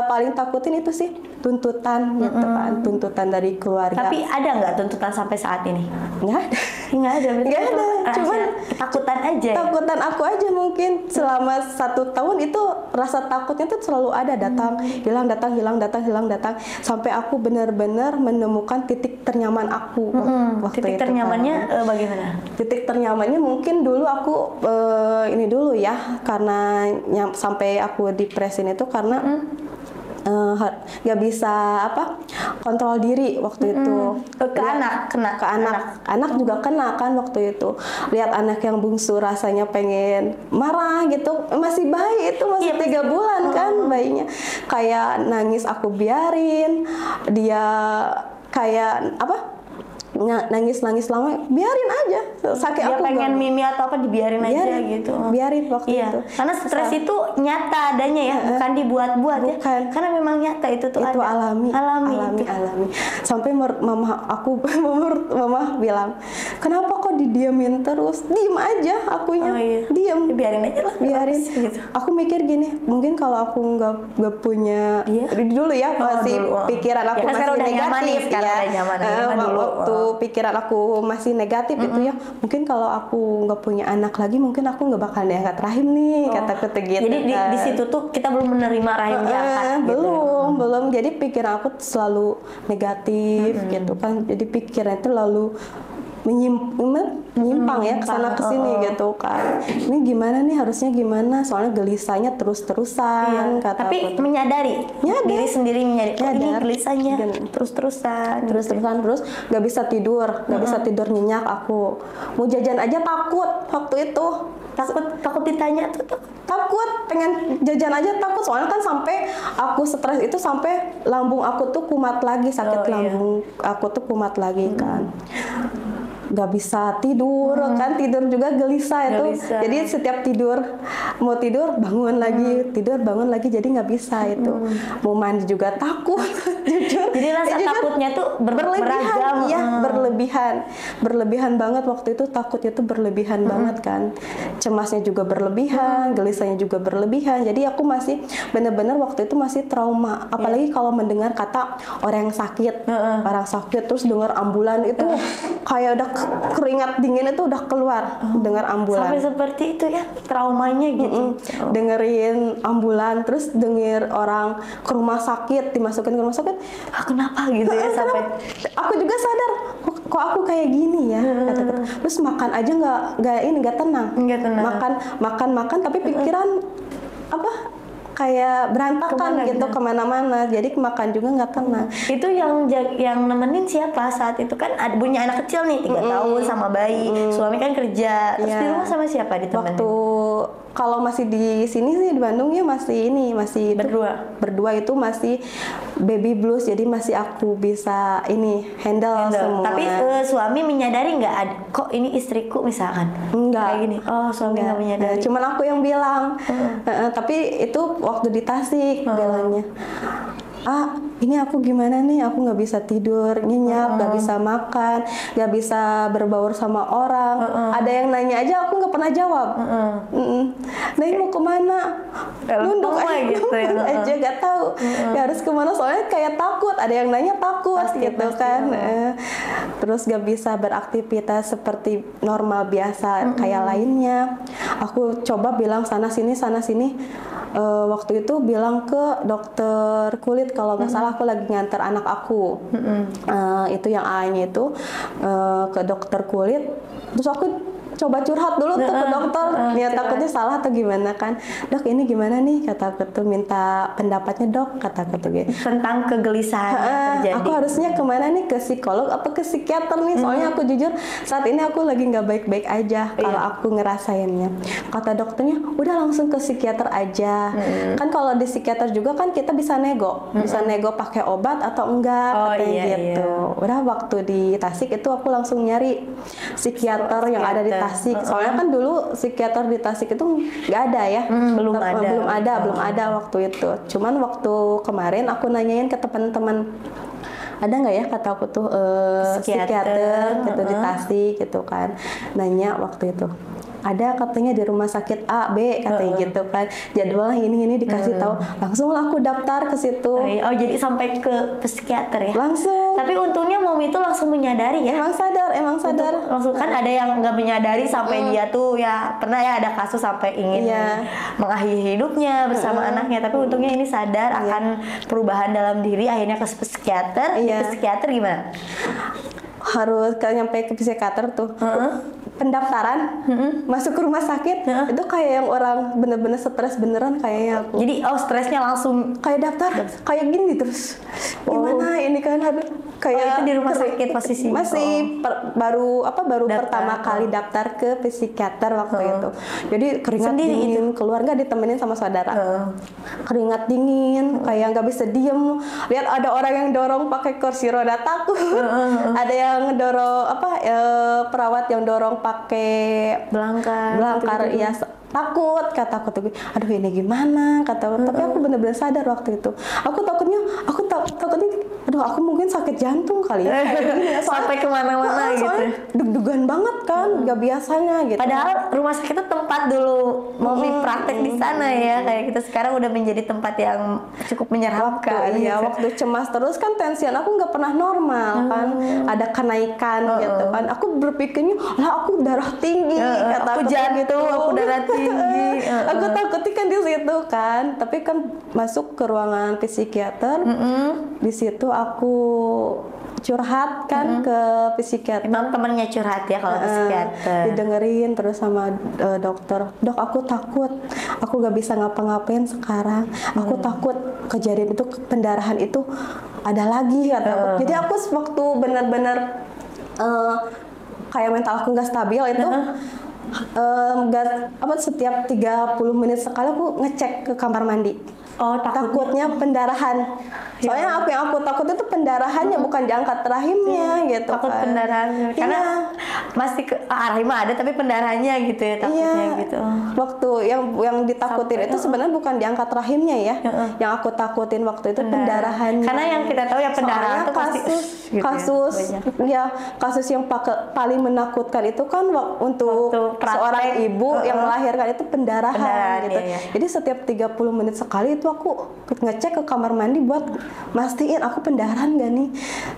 paling takutin itu sih tuntutan gitu kan, tuntutan dari keluarga. Tapi ada nggak tuntutan sampai saat ini? Nggak ada. Cuman takutan aja. Takutan aku aja mungkin selama 1 tahun itu, rasa takutnya tuh selalu ada, hilang datang, sampai aku benar-benar menemukan titik ternyaman aku waktu titik itu. Ternyamannya bagaimana? Titik ternyamannya mungkin dulu aku ini dulu ya, karena sampai aku depresi itu karena nggak bisa kontrol diri waktu itu. Ke anak juga kena kan waktu itu. Lihat anak yang bungsu rasanya pengen marah gitu, masih bayi itu, masih 3 bulan kan bayinya, kayak nangis aku biarin, dia kayak nangis lama, biarin aja. Sakit dia aku pengen mimi atau apa, dibiarin aja gitu. Biarin waktu itu. Karena stres itu nyata adanya ya, bukan dibuat-buat ya. Karena memang nyata itu tuh itu ada. alami. Sampai mama bilang, kenapa kok didiamin terus? Diem aja akunya. Diem. Biarin aja lah. Biarin. Gitu. Aku mikir gini, mungkin kalau aku nggak punya dulu ya, masih pikiran aku masih negatif ya. Waktu pikiran aku masih negatif itu ya, mungkin kalau aku nggak punya anak lagi, mungkin aku nggak bakal diangkat rahim nih, kataku gitu. Jadi di situ tuh kita belum menerima rahim diangkat. Belum. Jadi pikiran aku selalu negatif gitu kan. Jadi pikiran itu lalu menyimpang ya, kesana kesini gitu kan. Ini gimana nih, harusnya gimana? Soalnya gelisahnya terus-terusan. Tapi menyadari diri sendiri, menyadari ini gelisahnya terus-terusan, nggak bisa tidur, nyenyak aku. Mau jajan aja takut waktu itu. Takut ditanya tuh. Takut, pengen jajan aja takut. Soalnya kan sampai aku stres itu, sampai lambung aku tuh kumat lagi, sakit lambung aku tuh kumat lagi kan. Nggak bisa tidur kan, tidur juga gelisah itu. Jadi setiap mau tidur bangun lagi, jadi nggak bisa itu. Mau mandi juga takut. Jujur. Jadi rasa takutnya tuh berlebihan. Berlebihan banget waktu itu, takutnya tuh berlebihan banget kan. Cemasnya juga berlebihan, gelisahnya juga berlebihan. Jadi aku masih benar-benar waktu itu masih trauma. Apalagi kalau mendengar kata orang sakit, terus dengar ambulan itu kayak udah keringat dingin itu udah keluar dengar ambulan. Sampai seperti itu ya traumanya gitu. Dengerin ambulan, terus denger orang dimasukin ke rumah sakit. Kenapa gitu ya sampai aku juga sadar kok aku kayak gini ya, kata-kata. Terus makan aja nggak tenang. Makan tapi pikiran apa kayak berantakan gitu kemana-mana, jadi makan juga nggak tenang. Itu yang nemenin siapa saat itu? Kan punya anak kecil nih 3 tahun sama bayi, suami kan kerja, terus di rumah sama siapa ditemenin? Waktu kalau masih di sini sih di Bandung ya masih berdua itu masih baby blues, jadi masih aku bisa handle semua. Tapi suami menyadari nggak kok ini istriku misalkan? Enggak. Kayak gini. Oh, suami nggak menyadari. Cuman aku yang bilang. Tapi itu waktu di Tasik bilangnya. Ini aku gimana nih, aku nggak bisa tidur, nyenyak, nggak bisa makan, nggak bisa berbaur sama orang. Ada yang nanya aja aku nggak pernah jawab. Nah, mau kemana? Nunduk aja, nggak tahu. Ya harus kemana, soalnya kayak takut. Ada yang nanya takut gitu kan. Terus nggak bisa beraktivitas seperti normal biasa kayak lainnya. Aku coba bilang sana sini. Waktu itu bilang ke dokter kulit kalau nggak salah, aku lagi nganter anak aku. Itu yang A-nya itu ke dokter kulit. Terus aku coba curhat dulu tuh ke dokter, takutnya salah atau gimana kan. Dok, ini gimana nih, kata aku tuh, minta pendapatnya dok, kata aku tuh gitu. Tentang kegelisahan yang terjadi. Aku harusnya kemana nih, ke psikolog apa ke psikiater nih, soalnya aku jujur saat ini aku lagi nggak baik-baik aja kalau aku ngerasainnya. Kata dokternya, udah langsung ke psikiater aja. Kan kalau di psikiater juga kan kita bisa nego, pakai obat atau enggak, katanya gitu. Udah waktu di Tasik itu aku langsung nyari psikiater yang ada di Tasik. Soalnya kan dulu psikiater di Tasik itu nggak ada ya, belum ada waktu itu. Cuman waktu kemarin aku nanyain ke teman-teman, ada nggak ya, kata aku tuh psikiater gitu di Tasik gitu kan. Nanya waktu itu, ada katanya di rumah sakit A, B, katanya gitu kan. Jadwalnya ini dikasih tahu. Langsung lah aku daftar ke situ. Oh, jadi sampai ke psikiater ya? Langsung. Tapi untungnya Mom itu langsung menyadari ya? Emang sadar. Langsung, kan ada yang nggak menyadari sampai dia tuh ya, pernah ya ada kasus sampai ingin mengakhiri hidupnya bersama anaknya. Tapi untungnya ini sadar akan perubahan dalam diri, akhirnya ke psikiater. Ke psikiater gimana? Harus nyampe ke psikiater tuh. Pendaftaran masuk ke rumah sakit itu kayak yang orang bener-bener stres beneran kayaknya aku. Jadi stresnya langsung kayak daftar kayak gini terus. Gimana ini kan kayak itu di rumah sakit posisinya. Masih baru pertama kali daftar ke psikiater waktu itu. Jadi keringat dingin, keluarga ditemenin sama saudara. Keringat dingin, kayak nggak bisa diem. Lihat ada orang yang dorong pakai kursi roda, takut. Ada yang dorong perawat yang dorong pakai belangkar ya, takut, kata aku tuh. Aduh, ini gimana, kata aku. Tapi aku benar-benar sadar waktu itu. Aku takutnya aduh, aku mungkin sakit jantung kali ya. Sampai kemana-mana gitu. Deg-degan banget kan, nggak biasanya gitu. Padahal rumah sakit itu tempat dulu Momi praktek di sana ya. Kayak kita sekarang udah menjadi tempat yang cukup menyeramkan. Waktu cemas terus kan, tensian aku nggak pernah normal kan. Ada kenaikan gitu kan. Aku berpikirnya, lah aku darah tinggi, kata aku jantung, gitu. Aku darah tinggi. Aku takutnya kan di situ kan. Tapi kan masuk ke ruangan psikiater. Di situ aku curhat kan ke psikiater. Emang temennya curhat ya kalau psikiater. Didengerin terus sama dokter. Dok, aku takut. Aku gak bisa ngapa-ngapain sekarang. Aku takut kejadian itu, pendarahan itu ada lagi, kata aku. Jadi aku waktu benar-benar kayak mental aku gak stabil itu. Setiap 30 menit sekali aku ngecek ke kamar mandi. Takutnya pendarahan. Soalnya yang aku takut itu pendarahannya, bukan diangkat rahimnya gitu. Takut kan. pendarahannya. Karena masih rahim ada tapi pendarahannya gitu ya, takutnya gitu. Waktu yang ditakutin itu sebenarnya bukan diangkat rahimnya ya. Yang aku takutin waktu itu pendarahannya. Karena yang kita tahu ya pendarahan itu kasus yang paling menakutkan itu kan untuk seorang ibu yang melahirkan itu pendarahan gitu. Jadi setiap 30 menit sekali itu aku ngecek ke kamar mandi buat mastiin aku pendarahan gak nih.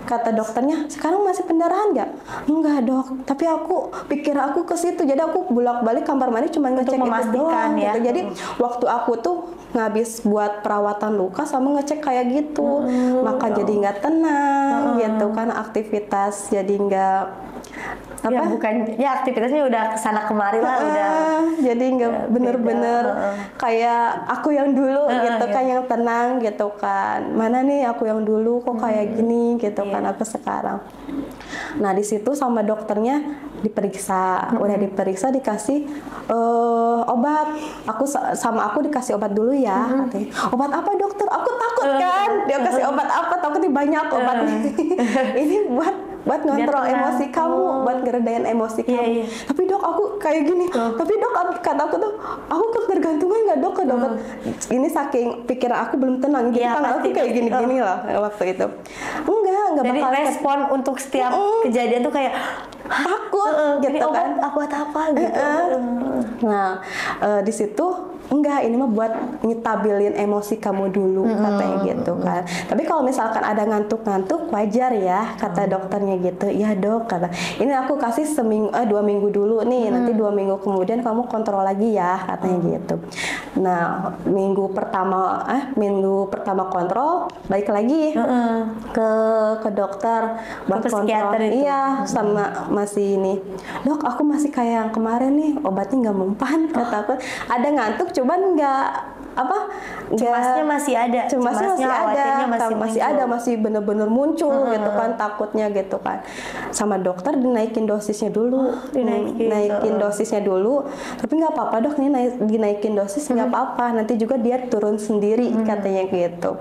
Kata dokternya, sekarang masih pendarahan gak? Enggak dok, tapi aku pikir aku ke situ, jadi aku bolak-balik kamar mandi cuma ngecek itu doang ya. Gitu. Jadi waktu aku tuh ngabis buat perawatan luka sama ngecek kayak gitu, makan jadi nggak tenang gitu kan aktivitas, jadi nggak ya bukan ya aktivitasnya udah kesana kemari lah udah jadi nggak bener-bener kayak aku yang dulu gitu kan yang tenang gitu kan, mana nih aku yang dulu kok kayak gini gitu kan aku sekarang. Nah di situ sama dokternya diperiksa, udah diperiksa dikasih obat, aku dikasih obat dulu ya, katanya. Obat apa dokter? Aku takut kan, dia kasih obat apa? Takutnya banyak obatnya. Ini buat ngontrol emosi kamu, buat ngeredain emosi kamu. Tapi dok aku kayak gini, tapi dok kata aku tuh, aku ketergantungan nggak dok ke dokter? Ini saking pikiran aku belum tenang, gitu kan aku kayak gini-gini lah waktu itu. Enggak jadi bakal respon untuk setiap kejadian tuh kayak takut gitu kan. Obat apa gitu. Nah di situ enggak, ini mah buat ngitabilin emosi kamu dulu katanya gitu kan. Tapi kalau misalkan ada ngantuk-ngantuk wajar ya kata dokternya gitu. Iya dok kata. Ini aku kasih 2 minggu dulu nih, nanti 2 minggu kemudian kamu kontrol lagi ya katanya gitu. Nah minggu pertama kontrol balik lagi ke dokter buat kontrol. Iya sama masih ini dok aku masih kayak yang kemarin nih obatnya nggak mempan kata aku. Ada ngantuk cuman nggak cemasnya masih ada, masih bener-bener muncul gitu kan takutnya gitu kan. Sama dokter dinaikin dosisnya dulu, dinaikin dosisnya dulu. Tapi nggak apa-apa dok, ini dinaikin dosis nggak apa-apa, nanti juga dia turun sendiri katanya gitu.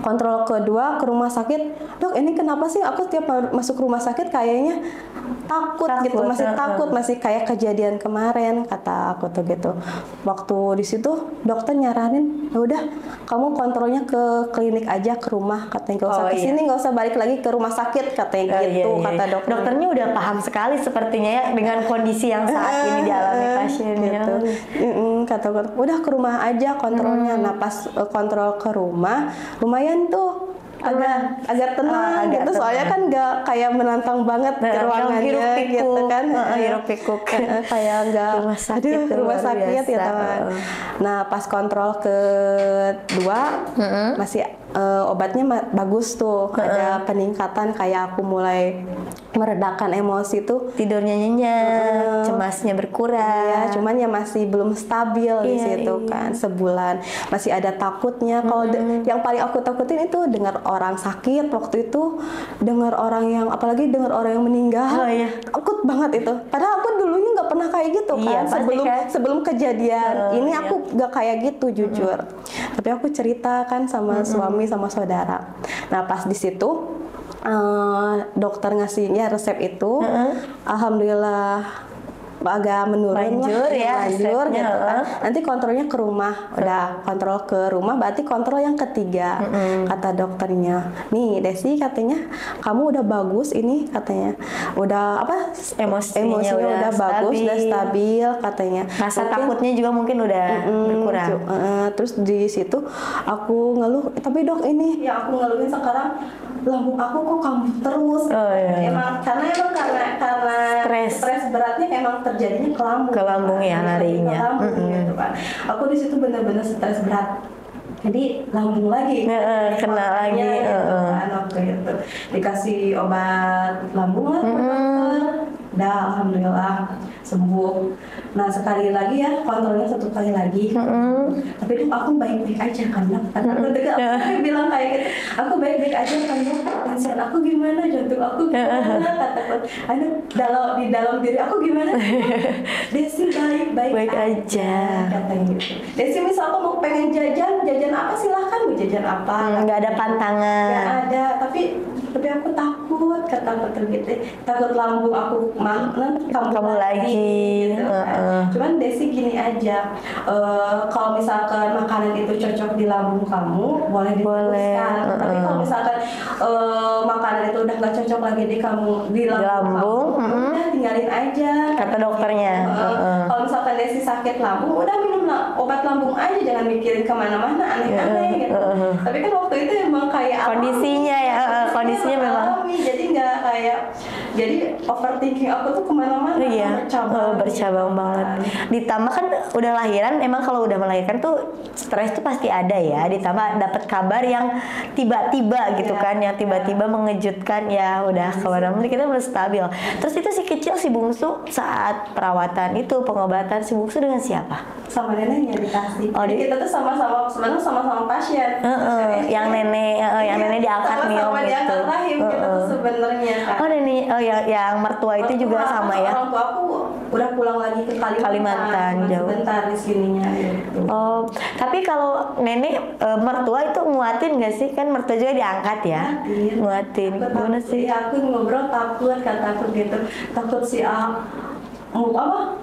Kontrol kedua ke rumah sakit, dok ini kenapa sih aku tiap masuk rumah sakit kayaknya takut gitu, masih takut, masih kayak kejadian kemarin kata aku tuh gitu. Waktu di situ dokter nyaranin, ya udah kamu kontrolnya ke klinik aja, ke rumah katanya, nggak usah kesini, nggak usah balik lagi ke rumah sakit katanya gitu. Kata dokter. Dokternya udah paham sekali sepertinya ya dengan kondisi yang saat ini dialami pasiennya. Gitu. Kata udah ke rumah aja kontrolnya. Nah pas kontrol ke rumah lumayan tuh agak tenang gitu, soalnya kan nggak kayak menantang banget ruangannya gitu kan, hiruk pikuk kayak nggak rumah sakit ya teman. Nah pas kontrol kedua masih obatnya bagus tuh, ada peningkatan, kayak aku mulai meredakan emosi tuh, tidurnya nyenyak, cemasnya berkurang. Ya, cuman ya masih belum stabil di situ kan, sebulan masih ada takutnya. Kalau yang paling aku takutin itu dengar orang sakit waktu itu, dengar orang yang, apalagi dengar orang yang meninggal, takut banget itu. Padahal aku dulunya nggak pernah kayak gitu kan, sebelum kejadian ini aku nggak kayak gitu jujur. Tapi aku cerita kan sama suami sama saudara. Nah pas di situ dokter ngasihnya resep itu, alhamdulillah agak menurun, lanjur gitu kan. Nanti kontrolnya ke rumah, udah kontrol ke rumah, berarti kontrol yang ketiga. Kata dokternya, nih Desi katanya kamu udah bagus ini katanya, udah emosinya udah bagus, udah stabil katanya. Rasa takutnya juga mungkin udah berkurang. Terus di situ aku ngeluh, tapi dok ini ya aku ngeluhin sekarang lambung aku kok kambuh terus. Emang karena stres beratnya emang terjadinya ke lambung ya larinya. Gitu kan. Aku di situ benar-benar stres berat. Jadi lambung lagi, kena lagi. Gitu kan, waktu itu dikasih obat lambung lah, udah alhamdulillah sembuh. Nah sekali lagi ya kontrolnya 1 kali lagi. Tapi itu aku baik-baik aja karena aku bilang kayak gitu, aku baik-baik aja karena tension aku gimana, jantung aku gimana, kataku, di dalam diri aku gimana, Desi baik-baik aja katanya gitu. Desi misalnya mau pengen jajan apa silahkan, mau jajan apa, nggak ada pantangan, nggak ada, tapi aku takut, kata dokter gitu, takut lambung aku kamu lagi gitu kan. Cuman Desi gini aja, kalau misalkan makanan itu cocok di lambung kamu boleh diteruskan, tapi kalau misalkan makanan itu udah nggak cocok lagi di lambung kamu, udah tinggalin aja kata dokternya. Kalau misalkan Desi sakit lambung, udah minum obat lambung aja, jangan mikirin kemana-mana aneh-aneh gitu. Tapi kan waktu itu emang kayak kondisinya ya, kondisinya memang jadi nggak kayak kayak jadi overthinking aku tuh kemana-mana. Iya, bercabang banget. Ditambah kan udah lahiran, emang kalau udah melahirkan tuh stres tuh pasti ada ya. Ditambah dapat kabar yang tiba-tiba gitu kan, yang tiba-tiba mengejutkan, ya udah kemana-mana kita belum stabil. Terus itu si kecil, si bungsu saat perawatan itu, pengobatan, si bungsu dengan siapa? Sama neneknya dikasih. Jadi kita tuh sama-sama sebenarnya sama-sama pasien. Yang nenek diangkat Mio sama-sama gitu. diangkat rahim kita tuh sebenarnya kan. Oh nenek, yang mertua itu juga sama ya. Orang tua aku udah pulang lagi ke Kalimantan jauh. Sebentar di sininya gitu. Oh, tapi kalau nenek mertua itu nguatin nggak sih? Kan mertua juga diangkat ya. Nguatin. Gimana sih? Ya aku ngobrol takut gitu. Takut si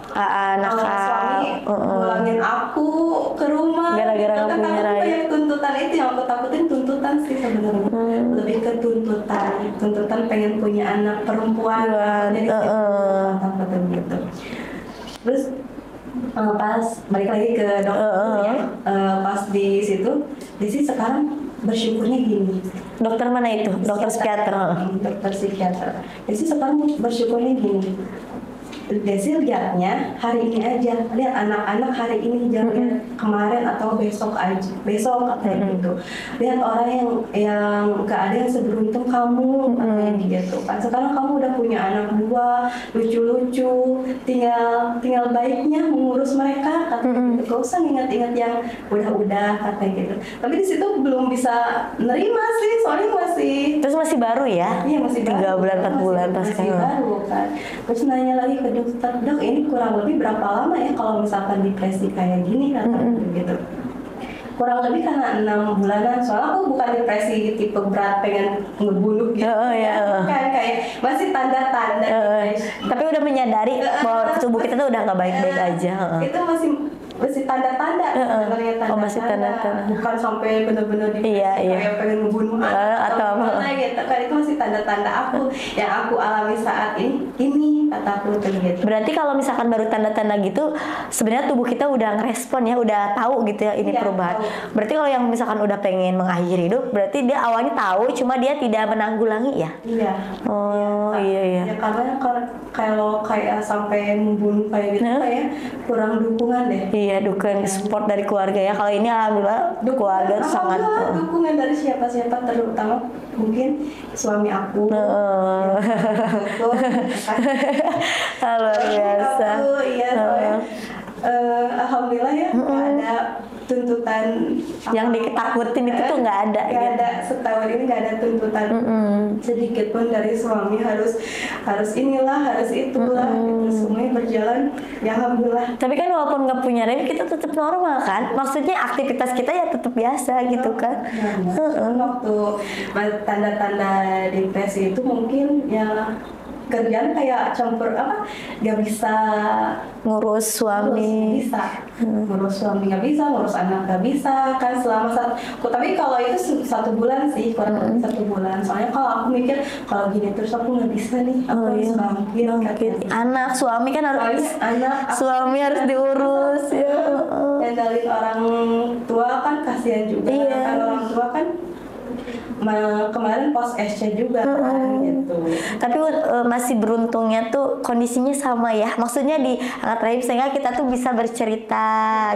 suami pulangin aku ke rumah gara-gara gitu. nggak punya rahim. Banyak tuntutan itu yang aku takutin, tuntutan sih sebenarnya. Lebih ke tuntutan pengen punya anak perempuan. Jadi takut gitu. Terus pas balik lagi ke dokternya, pas di sini sekarang bersyukurnya gini. Dokter mana itu? Dokter psikiater. Dokter psikiater. Jadi sekarang bersyukurnya gini. Desi lihatnya hari ini aja, lihat anak-anak hari ini, jangan kemarin atau besok katanya gitu. Lihat orang yang gak ada yang seberuntung kamu katanya gitu kan. Sekarang kamu udah punya anak 2 lucu-lucu, tinggal baiknya mengurus mereka katanya gitu. Gak usah ingat-ingat yang udah katanya gitu. Tapi di situ belum bisa nerima sih, soalnya masih baru ya? Iya, masih 3 bulan 4 bulan pas masih baru kan. Terus nanya lagi ke dokter, dok ini kurang lebih berapa lama ya kalau misalkan depresi kayak gini katanya gitu. Kurang lebih karena 6 bulanan, soalnya aku bukan depresi tipe berat pengen ngebunuh gitu. Kan kayak masih tanda-tanda tapi udah menyadari bahwa tubuh kita tuh udah nggak baik-baik aja. Itu masih tanda-tanda sebenarnya, masih tanda-tanda, bukan sampai benar-benar kayak pengen ngebunuh atau apa gitu kan. Itu masih tanda-tanda yang aku alami saat ini kataku gitu. Berarti kalau misalkan baru tanda-tanda gitu, sebenarnya tubuh kita udah ngerespon ya, udah tahu gitu ya ini perubahan. Berarti kalau yang misalkan udah pengen mengakhiri hidup, berarti dia awalnya tahu, cuma dia tidak menanggulangi ya. Iya. Ya karena kalau kayak sampai membunuh kayak gitu kayak kurang dukungan deh. Iya, dukungan support dari keluarga ya. Kalau ini alhamdulillah keluarga sangat dukungan dari siapa-siapa, terutama mungkin suami aku. Luar biasa. Alhamdulillah ya, nggak ada tuntutan yang ditakutin itu tuh nggak ada. Nggak ada, setahun ini nggak ada tuntutan sedikit pun dari suami harus inilah, harus itulah, gitu. Semuanya berjalan ya alhamdulillah. Tapi kan walaupun nggak punya rahim, kita tetap normal kan? Maksudnya aktivitas kita ya tetap biasa gitu kan? Waktu tanda-tanda depresi itu mungkin ya kerjaan kayak campur nggak bisa ngurus suami, ngurus suami nggak bisa, ngurus anak nggak bisa kan selama tapi kalau itu 1 bulan sih, kurang lebih 1 bulan. Soalnya kalau aku mikir kalau gini terus aku nggak bisa nih, aku harus bangkit. Anak, suami kan harus suami harus diurus ya. Dari orang tua kan kasihan juga, kan orang tua kan kemarin post SC juga kan gitu. Tapi masih beruntungnya tuh kondisinya sama ya. Maksudnya di angkat rahim sehingga kita tuh bisa bercerita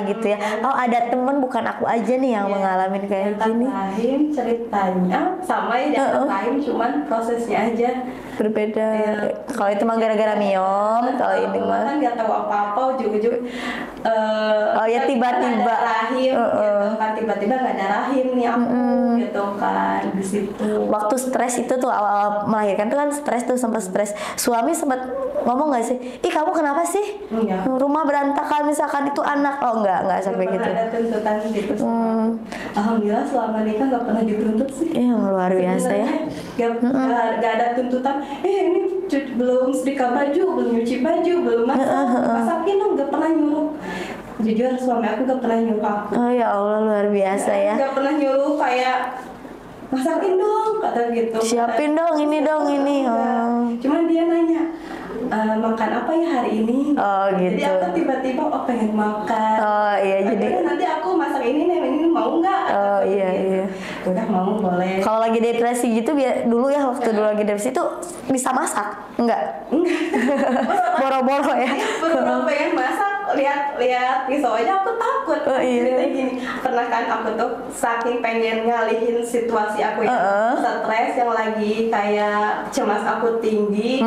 gitu ya. Oh ada temen, bukan aku aja nih yang mengalami kayak gini. Rahim ceritanya sama ya, angkat rahim cuman prosesnya aja berbeda. Kalau itu mah gara-gara Miom, kalau ini mah kan nggak tahu apa-apa, ujung-ujung ya tiba-tiba rahim gitu kan, tiba-tiba nggak ada rahim nih aku gitu kan. Di situ waktu stres itu tuh awal melahirkan tuh kan stres tuh, sempat stres. Suami sempat ngomong nggak sih, ih kamu kenapa sih rumah berantakan misalkan itu anak? Oh enggak sampai gitu. Ada tuntutan gitu. Alhamdulillah selama nikah nggak pernah dituntut sih. Luar biasa ya. Nggak ada tuntutan. Ini belum setrika baju, belum nyuci baju, belum masakin dong, nggak pernah nyuruh. Jujur suami aku nggak pernah nyuruh aku. Oh ya Allah, luar biasa ya. Nggak pernah nyuruh kayak masakin dong kata gitu. Siapin dong ini dong ini. Cuman dia nanya makan apa ya hari ini. Gitu. Jadi aku tiba-tiba pengen makan. Iya jadi nanti aku masak ini nih, ini mau nggak? Iya. udah mau boleh. Kalau lagi depresi gitu dulu ya, waktu dulu lagi depresi itu bisa masak? Enggak. Boro-boro ya. Boro-boro pengen masak, lihat pisau aja aku takut. Cerita gini, pernah kan aku tuh saking pengen ngalihin situasi aku yang stres, yang lagi kayak cemas aku tinggi,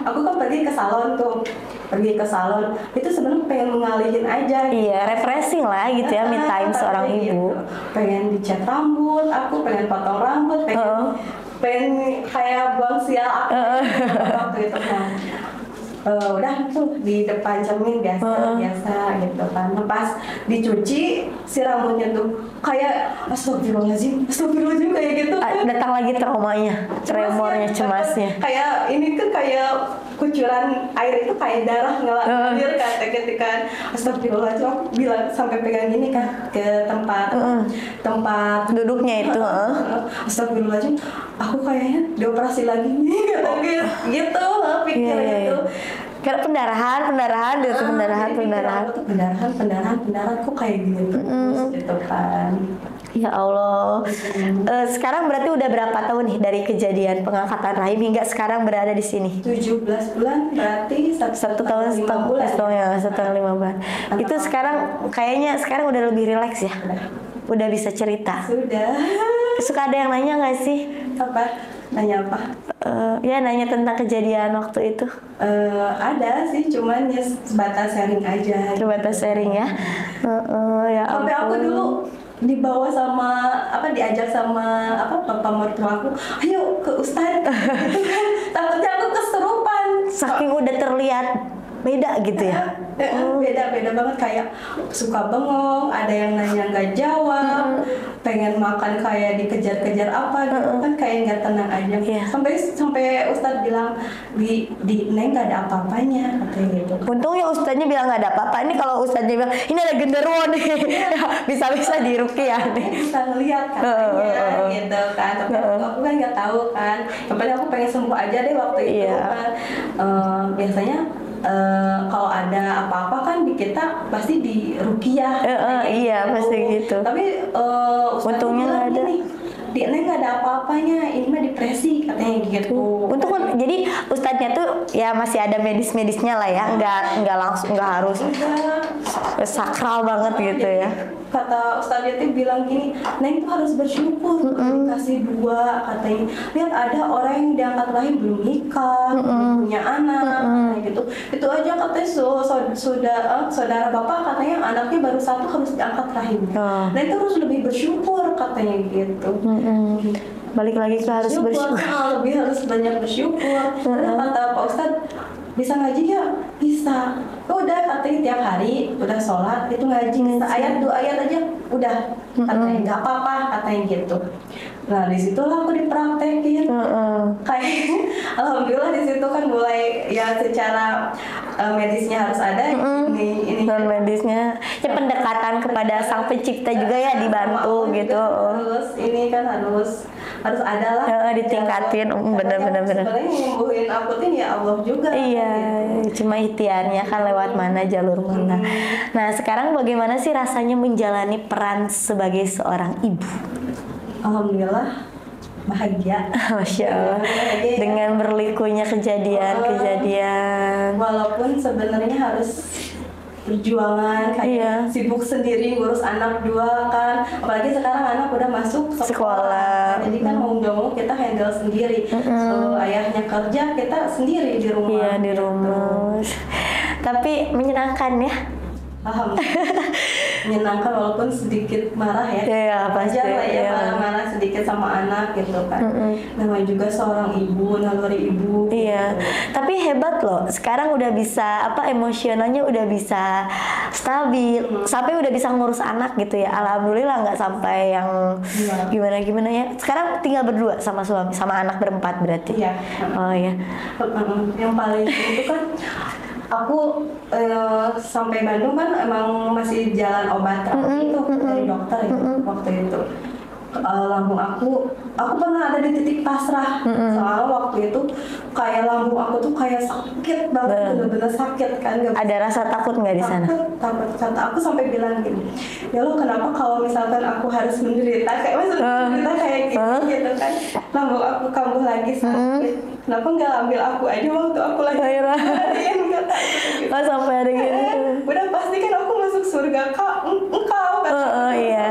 aku kan pergi ke salon itu sebenarnya pengen ngalihin aja. Iya, refreshing lah gitu ya, me time seorang ibu. Pengen dicat rambut, aku pengen potong rambut, pengen kayak buang sial aku waktu itu kan. Udah tuh di depan cermin biasa gitu kan. Pas dicuci si rambutnya tuh kayak astagfirullahaladzim kayak gitu kan. Datang lagi traumanya, tremornya, cemasnya. Kayak ini kan kayak kucuran air itu kayak darah ngalir kan, ketika astagfirullahaladzim, aku bilang sampai pegang gini kan ke tempat duduknya itu. Astagfirullahaladzim, aku kayaknya dioperasi lagi nih gitu pikir gitu. Karena pendarahan kok kayak gini terus gitu kan. Ya Allah. Sekarang berarti udah berapa tahun nih dari kejadian pengangkatan rahim hingga sekarang berada di sini? 17 bulan, berarti satu tahun 5 bulan. 1 tahun 5 bulan. Itu sekarang kayaknya udah lebih rileks ya? Udah bisa cerita? Sudah. Suka ada yang nanya nggak sih? Apa? Nanya apa? Ya nanya tentang kejadian waktu itu. Ada sih, cuman ya sebatas sharing aja. Sebatas sharing ya. Ya sampai aku dulu dibawa diajak sama papa mertua aku, ayo ke Ustadz gitu kan. Takutnya aku keserupan. Saking udah terlihat beda gitu ya. Beda banget, kayak suka bengong, ada yang nanya nggak jawab, pengen makan kayak dikejar-kejar apa gitu kan, kayak nggak tenang aja. Sampai Ustadz bilang di Neng nggak ada apa-apanya katanya gitu. Untungnya Ustadznya bilang nggak ada apa-apa. Ini kalau Ustadznya bilang ini ada genderuwo nih, bisa diruqyah nih. Bisa ngeliat katanya gitu kan. Tapi aku kan nggak tahu kan. Yang penting aku pengen sembuh aja deh waktu itu kan. Biasanya kalau ada apa-apa kan di kita pasti di ruqyah. Iya pasti gitu. Tapi untungnya nggak ada. Di Neng nggak ada apa-apanya, ini mah depresi katanya gitu. Untung jadi Ustadznya tuh ya masih ada medisnya lah ya, nggak langsung, nggak harus sakral banget gitu ya. Kata Ustadznya tuh bilang gini, Neng tuh harus bersyukur dikasih 2 katanya. Lihat ada orang yang diangkat rahim belum nikah, belum punya anak, kayak gitu. Itu aja katanya saudara bapak katanya anaknya baru 1 harus diangkat rahim. Nah itu harus lebih bersyukur katanya gitu. Balik lagi ke harus bersyukur. Lebih harus banyak bersyukur. Kata Pak Ustadz, bisa ngaji ya? Bisa. Udah katanya tiap hari udah sholat itu ngaji, ayat 2 ayat aja udah katanya nggak apa-apa katanya gitu. Nah disitulah aku dipraktekin. Kayak alhamdulillah di situ kan mulai ya secara medisnya harus ada. Ini non medisnya ya pendekatan kepada sang pencipta juga ya dibantu gitu. Terus ini kan harus ada lah. Ditingkatin. Bener. Sebenarnya nyembuhin aku tuh ya Allah juga. Iya. Gitu. Cuma ikhtiarnya kan lewat mana, jalur mana. Nah sekarang bagaimana sih rasanya menjalani peran sebagai seorang ibu? Alhamdulillah bahagia. Masya Allah. Bahagia, dengan berlikunya kejadian. Walaupun sebenarnya harus perjuangan kayak sibuk sendiri ngurus anak 2 kan, apalagi sekarang anak udah masuk sekolah. Jadi kan mau nggak mau kita handle sendiri. Ayahnya kerja, kita sendiri di rumah. Iya di rumah. Tapi menyenangkan ya. Alhamdulillah. Menyenangkan walaupun sedikit marah ya. Iya pasti. Wajar lah ya marah sedikit sama anak gitu kan. Namanya juga seorang ibu, naluri ibu. Iya. Gitu. Tapi hebat loh. Sekarang udah bisa emosionalnya udah bisa stabil. Sampai udah bisa ngurus anak gitu ya. Alhamdulillah nggak sampai yang gimana ya. Sekarang tinggal berdua sama suami, sama anak berempat berarti. Iya. Oh iya. Yang paling itu kan aku sampai Bandung kan emang masih jalan obat terapi itu dari dokter ya waktu itu. lambung aku pernah ada di titik pasrah. Soalnya waktu itu kayak lambung aku tuh kayak sakit banget, bener-bener sakit kan. Ada rasa takut nggak di sana? Takut. Kata aku sampai bilang gini, ya lo kenapa kalau misalkan aku harus menderita kayak menderita kayak gitu kan, lambung aku kambuh lagi sakit. Kenapa nggak ambil aku aja waktu aku lagi kemarin? Oh, sampai ada gitu. Udah pasti kan aku masuk surga engkau kata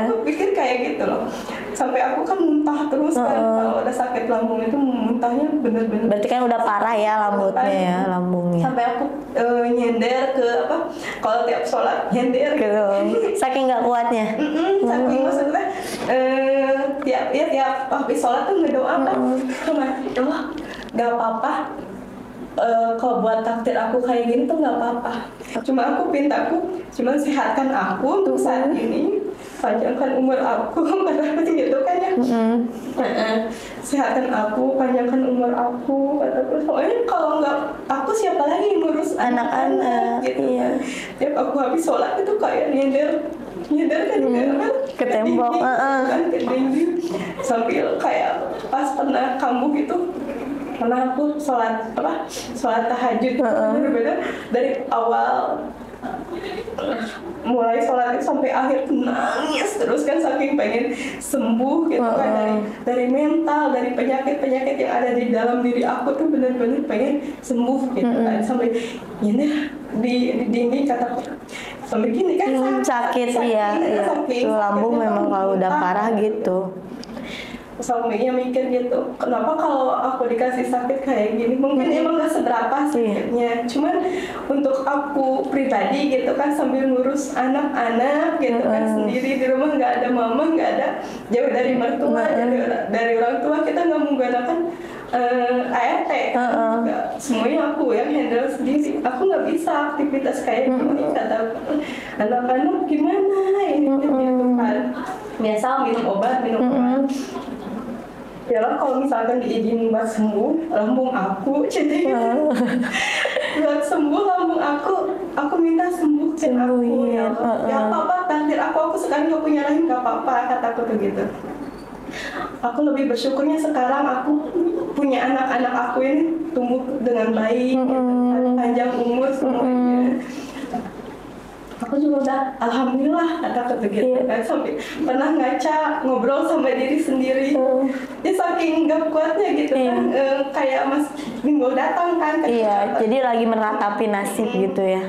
aku pikir kayak gitu loh. Sampai aku kan muntah terus kan, kalau udah sakit lambung itu muntahnya bener-bener. Berarti kan udah parah ya lambungnya. Sampai aku nyender ke kalau tiap sholat nyender gitu. Saking nggak kuatnya. Saking maksudnya tiap habis sholat tuh ngedoa kan, Allah nggak apa-apa. Kalau buat takdir aku kayak gini tuh nggak apa-apa. Cuma aku pintaku, cuma sehatkan aku untuk saat ini, panjangkan umur aku, kata aku gitu kan ya. Sehatkan aku, panjangkan umur aku, kata aku. Soalnya kalau nggak aku siapa lagi yang ngurus anak-anak gitu. Iya. Tiap aku habis sholat itu kayak nyender kan ke tembok, kan ke dinding, sambil kayak pas pernah kambuh gitu. Karena aku sholat tahajud bener-bener dari awal mulai sholat itu sampai akhir nangis terus kan, saking pengen sembuh gitu kan dari mental, dari penyakit yang ada di dalam diri aku tuh bener-bener pengen sembuh gitu kan, sampai ini di dinding kataku sampai gini kan sakit iya. Lambung memang kalau udah parah gitu. Suaminya mikir gitu, kenapa kalau aku dikasih sakit kayak gini, mungkin emang gak seberapa sakitnya, cuman untuk aku pribadi gitu kan, sambil ngurus anak-anak gitu kan, sendiri di rumah, nggak ada mama, nggak ada, jauh dari mertua, dari orang tua, kita nggak menggunakan ART, semuanya aku yang handle sendiri, aku nggak bisa aktivitas kayak gini, kata anak-anak gimana ini gitu kan, biasa minum obat. Ya lah kalau misalkan diizinin buat sembuh lambung aku, buat sembuh lambung aku minta sembuhkan aku ya Allah. Ya apa-apa takdir aku sekarang aku nyalahin gak apa-apa, kataku begitu. Aku lebih bersyukurnya sekarang aku punya anak-anak aku ini tumbuh dengan baik, panjang umur semuanya. Aku juga udah alhamdulillah kata begitu kan, sampai pernah ngaca ngobrol sama diri sendiri. Dia saking gak kuatnya gitu kan, kayak Mas Bimbel datang kan. Jadi lagi meratapi nasib gitu ya.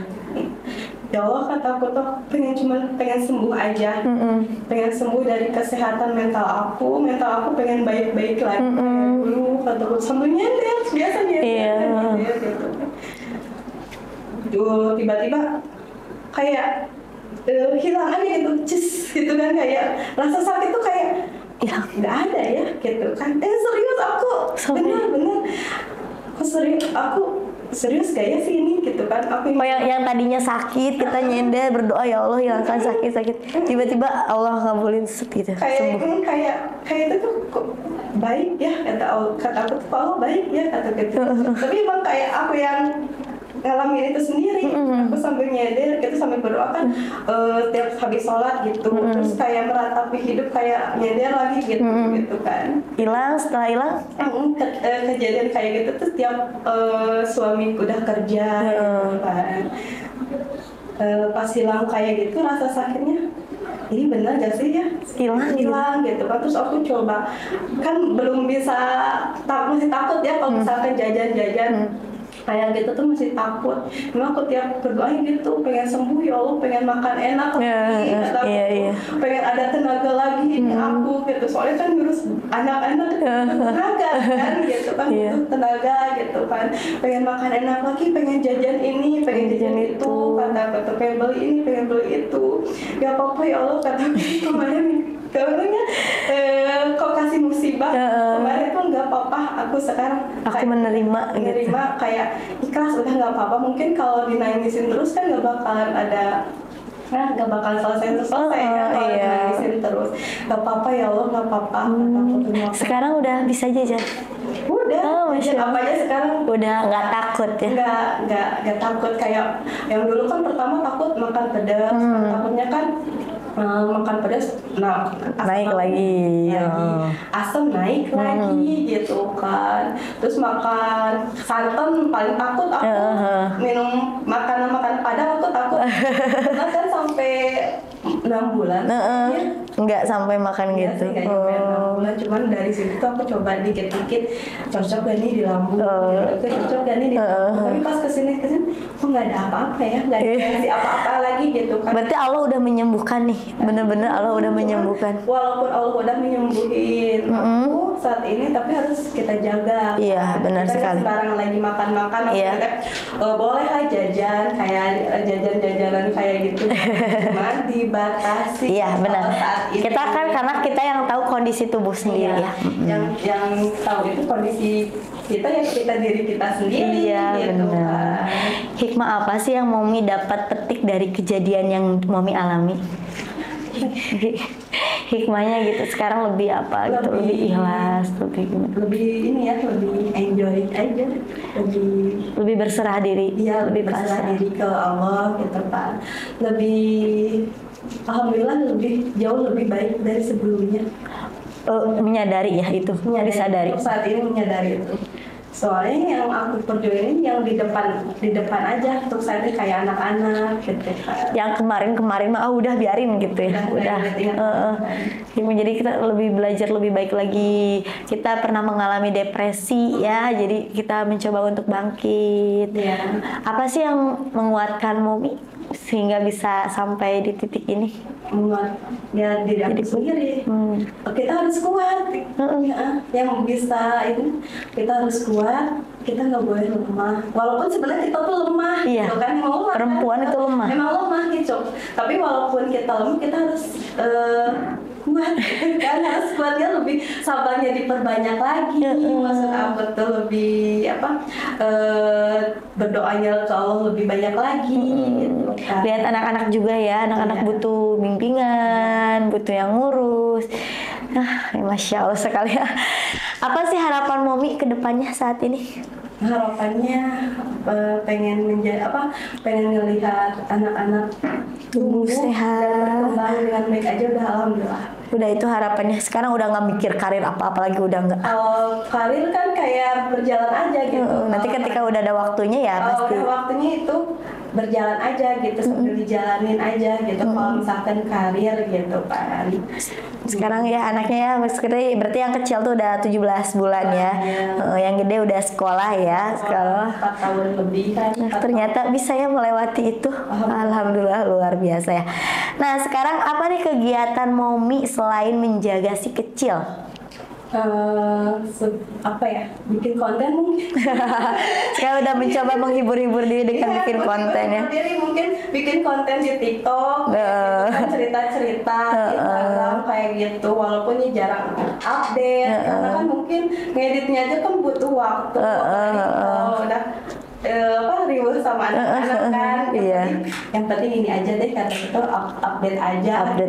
Ya Allah, kataku tuh pengen sembuh aja, pengen sembuh dari kesehatan mental aku pengen baik-baik lagi dulu, kataku sambil nyender biasanya gitu. Tiba-tiba kayak hilang aja gitu, gitu kan, kayak rasa sakit tuh kayak nggak ada ya gitu kan. Serius aku bener aku serius kayak sih ini gitu kan. Aku yang tadinya sakit kita nyender berdoa ya Allah hilangkan sakit, tiba-tiba Allah ngabulin gitu sembuh. Kayak itu tuh kok baik ya, kata aku tuh Allah baik ya, kata gitu. Tapi emang kayak aku yang ngalamin itu sendiri, aku sambil nyender gitu, sambil berdoa kan tiap habis sholat gitu, terus kayak meratapi hidup, kayak nyender lagi gitu, gitu kan. Setelah hilang kejadian kayak gitu tuh tiap suamiku udah kerja gitu kan, pas hilang kayak gitu rasa sakitnya, ini benar gak sih ya hilang gitu kan. Terus aku coba kan belum bisa, masih takut ya kalau misalkan jajan kayak gitu tuh masih takut. Memang aku tiap berdoa gitu pengen sembuh ya Allah, pengen makan enak lagi, pengen ada tenaga lagi ini aku gitu. Soalnya kan ngurus anak-anak tenaga kan gitu kan, butuh tenaga gitu kan. Pengen makan enak lagi, pengen jajan ini, pengen jajan itu, kata pengen beli ini, pengen beli itu. Gak apa-apa ya Allah, kata kemarin kau kasih musibah kemarin tuh nggak apa-apa, aku sekarang aku menerima gitu. Kayak ikhlas, udah nggak apa-apa. Mungkin kalau dinangisin terus kan nggak bakalan selesai kan kalau dinangisin terus. Nggak apa-apa ya Allah, nggak apa-apa. Sekarang udah bisa jajan? Udah, jajan apa aja sekarang. Udah nggak takut ya? Nggak takut kayak yang dulu kan. Pertama takut makan pedas, takutnya kan makan pedas naik lagi. Asam naik lagi gitu kan. Terus makan santan paling takut aku. Minum makanan Padang aku takut. Karena kan sampai 6 bulan. Nggak sampai makan Iya gitu. sih, nggak nyampe 6 bulan. Cuman dari situ tuh aku coba dikit-dikit, cocok gak nih di lambung, cocok gak nih di lambung. Tapi pas kesini kok nggak ada apa-apa ya, nggak ada kasih apa-apa lagi gitu kan. Berarti Allah udah menyembuhkan nih, bener-bener Allah udah menyembuhkan. Walaupun Allah udah menyembuhin aku saat ini, tapi harus kita jaga. Iya, benar kita sekali. Sembarangan lagi makan-makan, maksudnya boleh lah jajan kayak jajan-jajanan kayak gitu, cuman dibatasi. Iya benar. Saat ini. Kita kan karena kita yang tahu kondisi tubuh sendiri ya. Yang tahu itu kondisi kita ya, diri kita sendiri. Iya gitu, benar. kan. Hikmah apa sih yang Momi dapat petik dari kejadian yang Momi alami? Hikmahnya gitu sekarang lebih apa gitu, lebih ikhlas, lebih gimana? Lebih ini ya, lebih enjoy aja, lebih berserah diri. Iya, lebih berserah diri ke Allah gitu kan. Alhamdulillah jauh lebih baik dari sebelumnya. Menyadari ya itu, disadari. Saat ini menyadari itu. Soalnya yang aku perjuangin yang di depan aja untuk saat ini kayak anak-anak gitu kan. Yang kemarin mah udah biarin gitu ya. Udah. Jadi kita lebih belajar lebih baik lagi. Kita pernah mengalami depresi ya, jadi kita mencoba untuk bangkit. Iya. Apa sih yang menguatkan Momi sehingga bisa sampai di titik ini? Ya diri aku sendiri. Kita harus kuat. Ya, yang bisa itu kita harus kuat. Kita nggak boleh lemah. Walaupun sebenarnya kita tuh lemah, iya. gitu kan? Perempuan itu lemah. Memang lemah gitu. Tapi walaupun kita lemah, kita harus kuat. Kan harus kuatnya lebih sabarnya diperbanyak lagi. Maksud aku tuh lebih berdoanya ke Allah lebih banyak lagi. Gitu, kan. Lihat anak-anak juga ya, anak-anak butuh bimbingan, butuh yang ngurus. Masya Allah sekali ya. Apa sih harapan Momi ke depannya saat ini? Harapannya pengen ngelihat anak-anak tumbuh sehat, berkembang dengan baik aja udah alhamdulillah. Udah itu harapannya. Sekarang udah nggak mikir karir apa-apa lagi, udah nggak. Kalau karir kan kayak berjalan aja gitu. Nanti ketika udah ada waktunya ya pasti. Udah waktunya itu berjalan aja gitu, sambil dijalanin aja gitu. Kalau misalkan karir gitu kan. Sekarang ya anaknya ya berarti yang kecil tuh udah 17 bulan ya. Yang gede udah sekolah ya. Sekolah 4 tahun lebih kan. Ternyata bisa ya melewati itu. Alhamdulillah luar biasa ya. Nah sekarang apa nih kegiatan Momi selain menjaga si kecil? Bikin konten mungkin. Sekarang udah mencoba menghibur-hibur diri dengan bikin konten ya. Mungkin bikin konten di TikTok, kan cerita-cerita Instagram kayak gitu. Walaupun ini jarang update, karena kan mungkin ngeditnya aja kan butuh waktu. Udah riuh sama anak-anak kan. Yang penting ini aja deh, kata itu update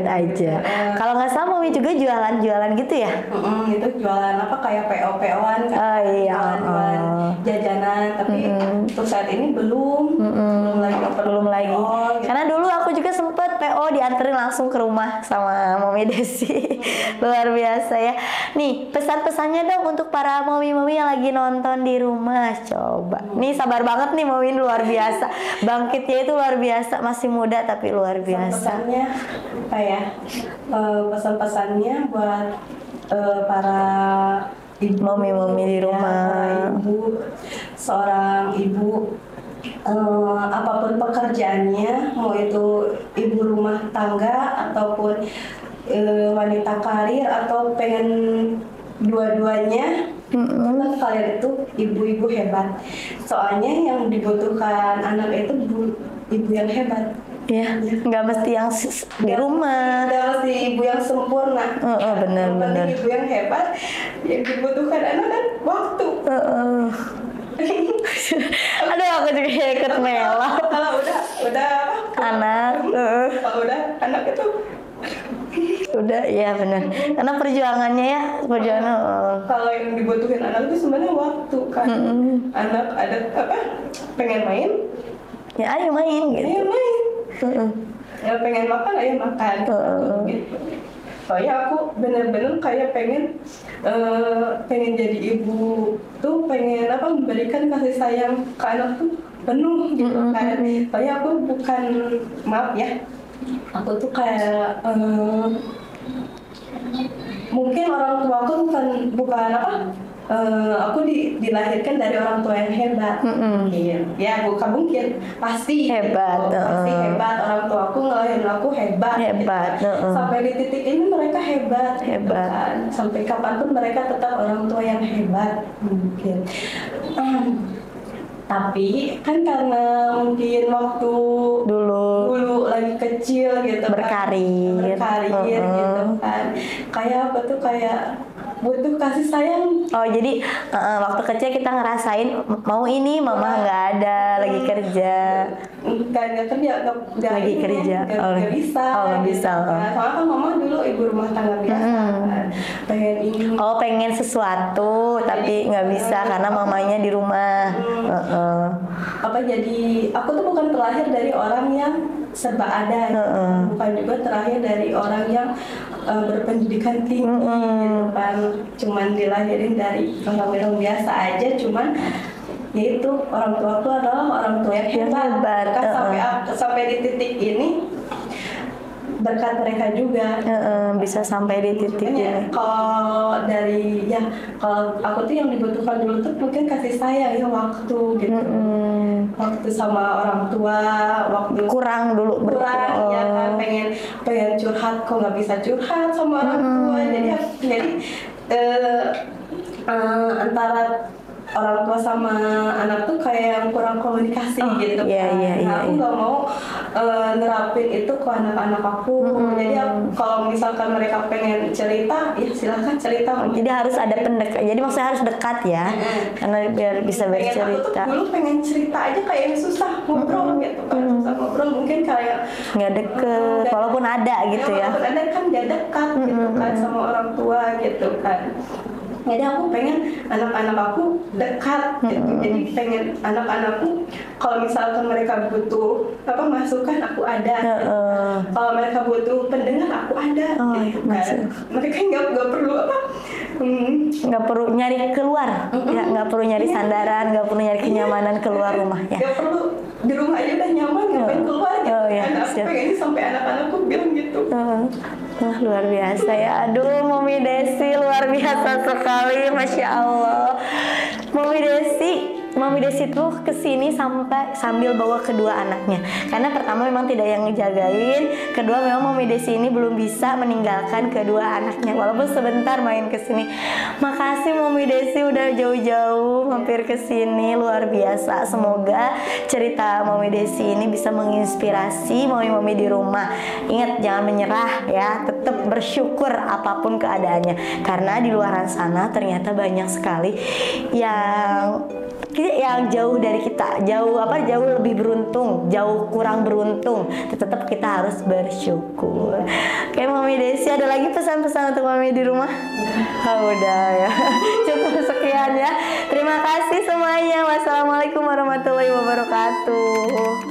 aja. Kalau nggak salah Momi juga jualan gitu ya? Itu jualan kayak PO-PO-an kan. Jualan jajanan, tapi untuk saat ini belum lagi. Gitu. Karena dulu aku juga sempet PO dianterin langsung ke rumah sama Momi Desi. Luar biasa ya. Nih pesan-pesannya dong untuk para Momi-Momi yang lagi nonton di rumah. Coba. Nih sabar banget nih Momi, luar biasa. Bangkitnya itu luar biasa, masih muda tapi luar biasa. Pesan-pesannya buat para ibu, Momi-Momi di rumah. Seorang ibu, apapun pekerjaannya, mau itu ibu rumah tangga ataupun wanita karir atau pengen dua-duanya, kalian itu ibu-ibu hebat. Soalnya yang dibutuhkan anak itu ibu yang hebat. Ya, nggak mesti yang di rumah. Nggak mesti ibu yang sempurna. Benar. Ibu yang hebat, yang dibutuhkan anak kan waktu. Aduh, aku juga ikut melo. Kalau udah anak, kalau udah anak itu udah, iya benar. Karena perjuangannya kalau yang dibutuhin anak itu sebenarnya waktu kan. Anak ada pengen main, ya ayo main gitu. Ayo main. pengen makan ayo makan gitu. Soalnya aku bener-bener kayak pengen jadi ibu tuh, pengen memberikan kasih sayang ke anak tuh penuh gitu kan. Soalnya aku bukan, maaf ya, aku tuh kayak mungkin orang tua aku bukan aku dilahirkan dari orang tua yang hebat. Ya bukan mungkin, pasti hebat, pasti hebat. Orang tua aku ngelahirin aku hebat gitu. Sampai di titik ini mereka hebat gitu kan. Sampai kapanpun mereka tetap orang tua yang hebat mungkin. Tapi kan karena mungkin waktu dulu lagi kecil gitu berkarir gitu kan, kayak apa tuh, kayak butuh kasih sayang. Oh jadi waktu kecil kita ngerasain mau ini, mama nggak ada, lagi kerja. Nggak kerja, lagi kerja, nggak bisa. Nggak bisa. Nah, soalnya kan mama dulu ibu rumah tangga biasa, kan. Pengen ini. Pengen sesuatu tapi nggak bisa karena mamanya di rumah. Jadi aku tuh bukan terlahir dari orang yang serba ada, bukan juga terlahir dari orang yang berpendidikan tinggi gitu kan. Cuman dilahirin dari orang biasa aja, cuman yaitu orang tua aku adalah orang tua yang hebat. Sampai di titik ini berkat mereka juga bisa sampai di titik ini. Kalau aku tuh yang dibutuhkan dulu tuh mungkin kasih sayang ya, waktu gitu. Waktu sama orang tua, waktu kurang ya kan, pengen curhat kok nggak bisa curhat sama orang tua. Jadi antara orang tua sama anak tuh kayak yang kurang komunikasi gitu kan. Aku nggak mau nerapin itu ke anak-anak aku. Jadi kalau misalkan mereka pengen cerita, ya silahkan cerita. Jadi harus ada pendekat. Jadi maksudnya harus dekat ya, karena biar bisa bercerita. Aku tuh dulu pengen cerita aja kayak susah ngobrol gitu kan. Susah ngobrol, mungkin kayak nggak deket, walaupun ada gitu ya. Walaupun ada kan nggak dekat gitu kan sama orang tua gitu kan. Jadi aku pengen anak-anak aku dekat gitu. Jadi pengen anak-anakku kalau misalkan mereka butuh masukan, aku ada gitu. Kalau mereka butuh pendengar, aku ada gitu kan. Mereka nggak perlu nggak perlu nyari keluar, ya nggak perlu nyari sandaran, nggak perlu nyari kenyamanan keluar rumah ya. Nggak perlu, di rumah aja udah nyaman, ngapain keluar gitu kan. Aku pengen sampai anak-anakku bilang gitu. Wah, luar biasa ya. Aduh, Mami Desi luar biasa sekali, Masya Allah. Mami Desi tuh kesini sambil bawa kedua anaknya. Karena pertama memang tidak yang ngejagain, kedua memang Mami Desi ini belum bisa meninggalkan kedua anaknya walaupun sebentar main kesini. Makasih Mami Desi udah jauh-jauh mampir kesini, luar biasa. Semoga cerita Mami Desi ini bisa menginspirasi mami-mami di rumah. Ingat, jangan menyerah ya, tetap bersyukur apapun keadaannya. Karena di luar sana ternyata banyak sekali yang jauh dari kita, jauh lebih beruntung, jauh kurang beruntung. Tetap kita harus bersyukur. Oke, Mami Desi, ada lagi pesan-pesan untuk Mami di rumah? Udah ya. Cukup sekian ya. Terima kasih semuanya. Wassalamualaikum warahmatullahi wabarakatuh.